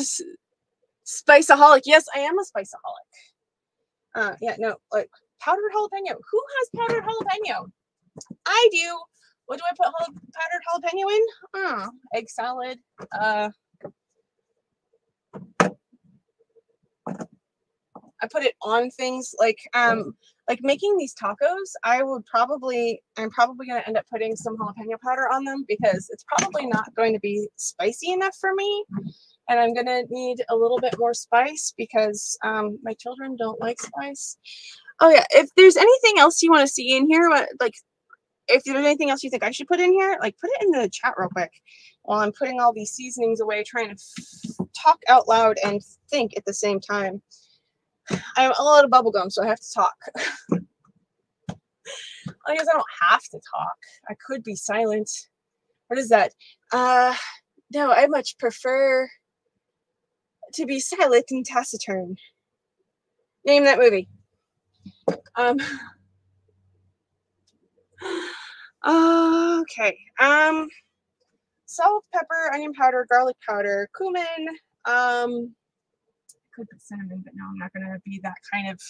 spiceaholic. Yes, I am a spiceaholic. Yeah, no, like powdered jalapeno. Who has powdered jalapeno? I do. What do I put powdered jalapeno in? Oh, egg salad. I put it on things like making these tacos. I'm probably gonna end up putting some jalapeno powder on them because it's probably not going to be spicy enough for me. And I'm gonna need a little bit more spice because my children don't like spice. Oh yeah, if there's anything else you want to see in here, like if there's anything else you think I should put in here, like put it in the chat real quick while I'm putting all these seasonings away, trying to talk out loud and think at the same time. I have a lot of bubble gum, so I have to talk. I guess I don't have to talk. I could be silent. What is that? No, I much prefer to be silent and taciturn. Name that movie. Okay. Salt, pepper, onion powder, garlic powder, cumin. I could put cinnamon, but no, I'm not gonna be that kind of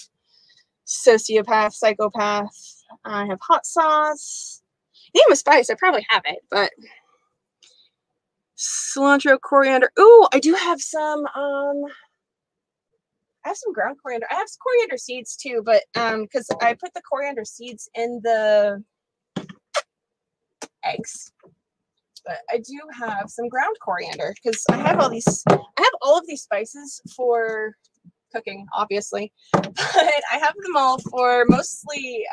sociopath, psychopath. I have hot sauce. Name a spice. I probably have it, but cilantro, coriander. Ooh, I do have some I have some ground coriander. I have coriander seeds too, but because I put the coriander seeds in the eggs. But I do have some ground coriander because I have all these. I have all of these spices for cooking, obviously, but I have them all for mostly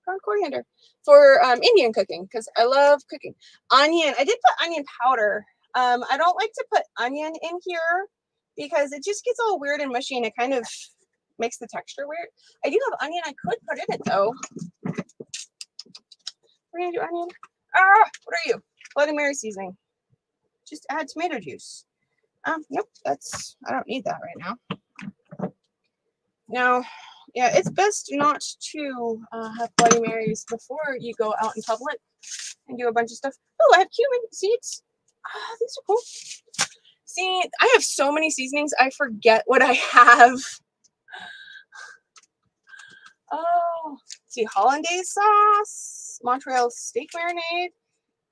ground coriander for Indian cooking because I love cooking. Onion. I did put onion powder. I don't like to put onion in here because it just gets all weird and mushy and it kind of makes the texture weird. I do have onion I could put in it though. We're gonna do onion. What are you? Bloody Mary seasoning. Just add tomato juice. Nope, I don't need that right now. Now, yeah, it's best not to have Bloody Marys before you go out in public and do a bunch of stuff. Oh, I have cumin seeds. These are cool. See, I have so many seasonings, I forget what I have. Oh, see, hollandaise sauce, Montreal steak marinade,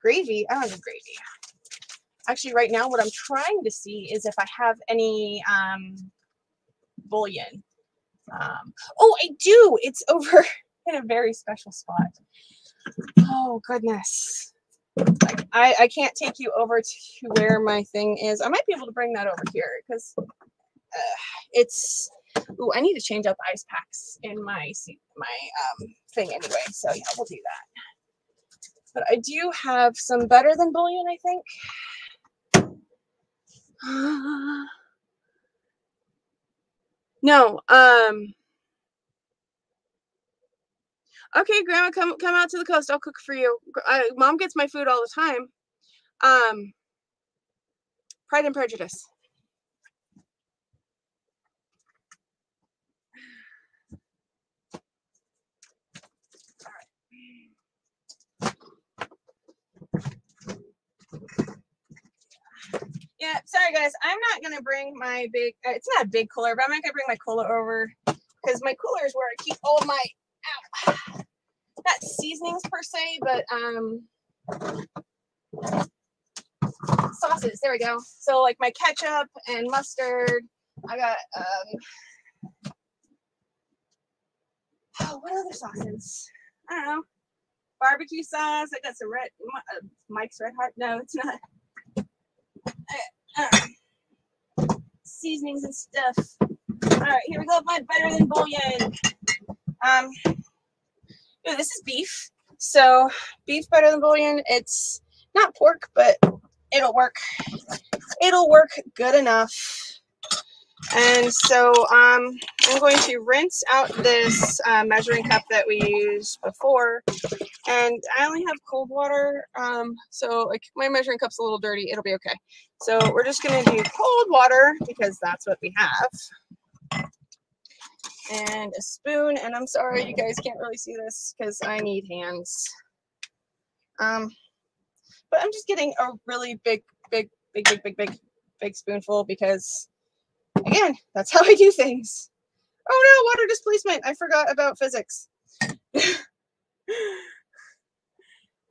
gravy. I don't have gravy. Actually, right now, what I'm trying to see is if I have any bouillon. Oh, I do. It's over in a very special spot. Oh, goodness. Like, I can't take you over to where my thing is. I might be able to bring that over here because it's... Ooh, I need to change out the ice packs in my thing anyway. So, yeah, we'll do that. But I do have some better than bouillon, I think. No, okay, Grandma, come out to the coast. I'll cook for you. Mom gets my food all the time. Pride and Prejudice. Yeah, sorry guys, I'm not gonna bring my big. It's not a big cooler, but I'm not gonna bring my cooler over because my cooler is where I keep all of my, not seasonings per se, but sauces. There we go. So like my ketchup and mustard. I got what other sauces? I don't know. Barbecue sauce. I got some red Mike's Red Hot. No, it's not. Seasonings and stuff. All right, here we go. My better than bouillon. This is beef. So beef better than bouillon. It's not pork, but it'll work. It'll work good enough. And so I'm going to rinse out this measuring cup that we used before. And I only have cold water, so like my measuring cup's a little dirty. It'll be okay. So we're just going to do cold water because that's what we have. And a spoon. And I'm sorry you guys can't really see this because I need hands. But I'm just getting a really big spoonful because, again, that's how I do things. Oh no, water displacement. I forgot about physics.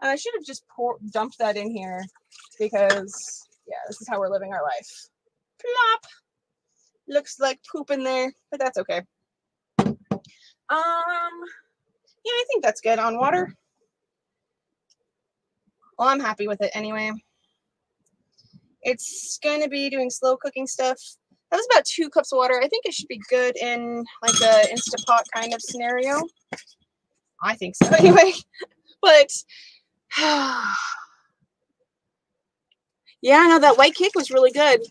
I should have just dumped that in here because, yeah, this is how we're living our life. Plop! Looks like poop in there, but that's okay. Yeah, I think that's good on water. Well, I'm happy with it anyway. It's going to be doing slow cooking stuff. That was about 2 cups of water. I think it should be good in like a Instapot kind of scenario. I think so anyway. But yeah, no, that white cake was really good.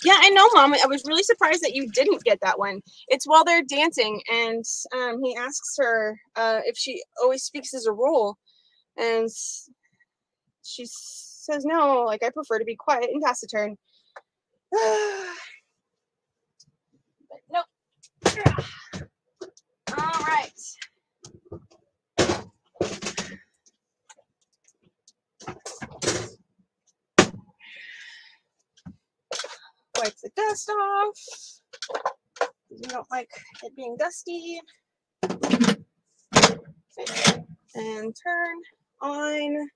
Yeah, I know, Mom. I was really surprised that you didn't get that one. It's while they're dancing, and he asks her if she always speaks as a rule, and she says no. Like, I prefer to be quiet and taciturn. But nope. All right. Wipe the dust off. We don't like it being dusty. And turn on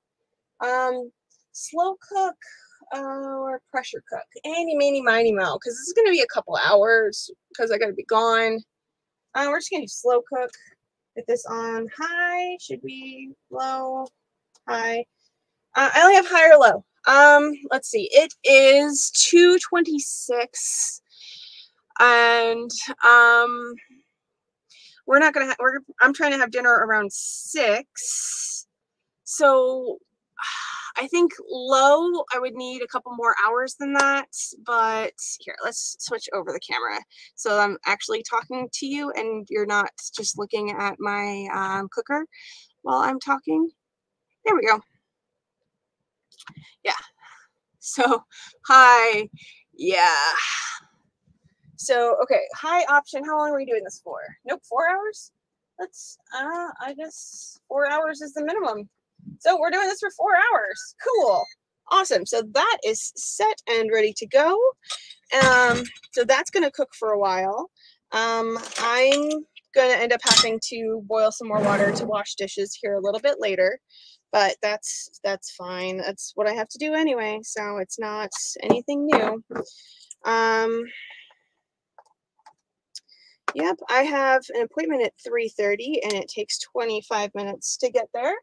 slow cook or pressure cook. Any, meeny, miny, mo, because this is going to be a couple hours because I got to be gone. We're just going to slow cook. Get this on high. Should be low, high. I only have high or low. Let's see. It is 2:26, and we're not gonna. I'm trying to have dinner around 6, so I think low. I would need a couple more hours than that. But here, let's switch over the camera so I'm actually talking to you, and you're not just looking at my cooker while I'm talking. There we go. Yeah. So, hi. Yeah. So, okay, high option. How long are we doing this for? Nope, 4 hours? Let's, I guess 4 hours is the minimum. So we're doing this for 4 hours. Cool. Awesome. So that is set and ready to go. So that's going to cook for a while. I'm going to end up having to boil some more water to wash dishes here a little bit later. But that's fine. That's what I have to do anyway, so it's not anything new. Yep, I have an appointment at 3:30, and it takes 25 minutes to get there.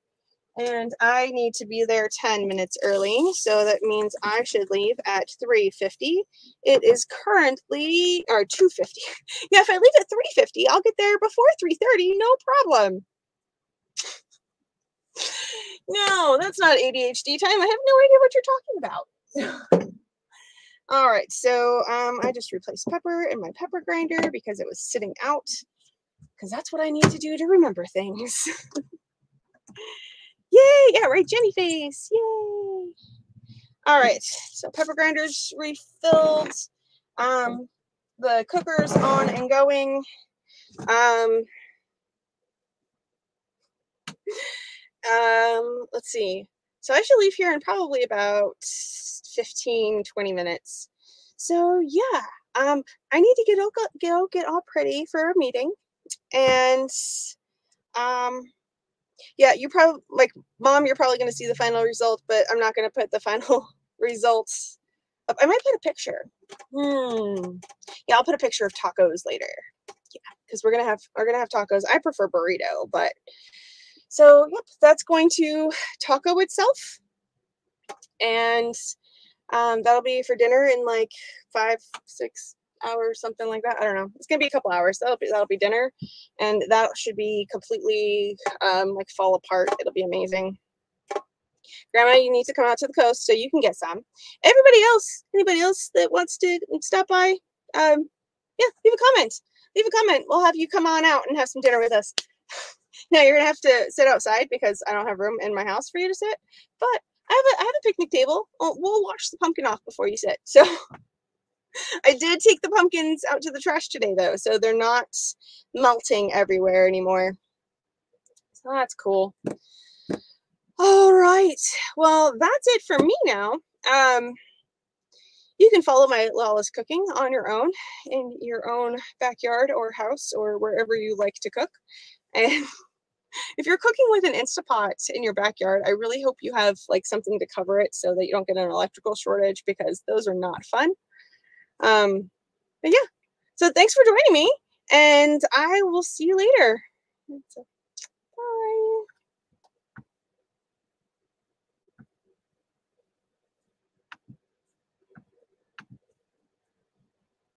And I need to be there 10 minutes early, so that means I should leave at 3:50. It is currently, or 2:50. Yeah, if I leave at 3:50, I'll get there before 3:30, no problem. No, that's not ADHD time. I have no idea what you're talking about. All right, so I just replaced pepper in my pepper grinder because it was sitting out, because that's what I need to do to remember things. Yay! Yeah, right, Jenny face. Yay! All right, so pepper grinder's refilled. The cooker's on and going. Let's see. So I should leave here in probably about 15-20 minutes. So yeah, I need to get all pretty for a meeting, and yeah, you probably, like, Mom, you're probably going to see the final result, but I'm not going to put the final results up. I might put a picture. Yeah, I'll put a picture of tacos later. Yeah, because we're gonna have tacos. I prefer burrito, but so yep, that's going to taco itself, and that'll be for dinner in like 5-6 hours, something like that. I don't know. It's gonna be a couple hours. That'll be dinner, and that should be completely like fall apart. It'll be amazing. Grandma, you need to come out to the coast so you can get some. Anybody else that wants to stop by, yeah, leave a comment. Leave a comment. We'll have you come on out and have some dinner with us. Now you're gonna have to sit outside because I don't have room in my house for you to sit. But I have a picnic table. We'll wash the pumpkin off before you sit. So I did take the pumpkins out to the trash today, though, so they're not melting everywhere anymore. So that's cool. All right. Well, that's it for me now. You can follow my lawless cooking on your own, in your own backyard or house or wherever you like to cook. And if you're cooking with an Instapot in your backyard, I really hope you have like something to cover it so that you don't get an electrical shortage, because those are not fun. But yeah, so thanks for joining me, and I will see you later.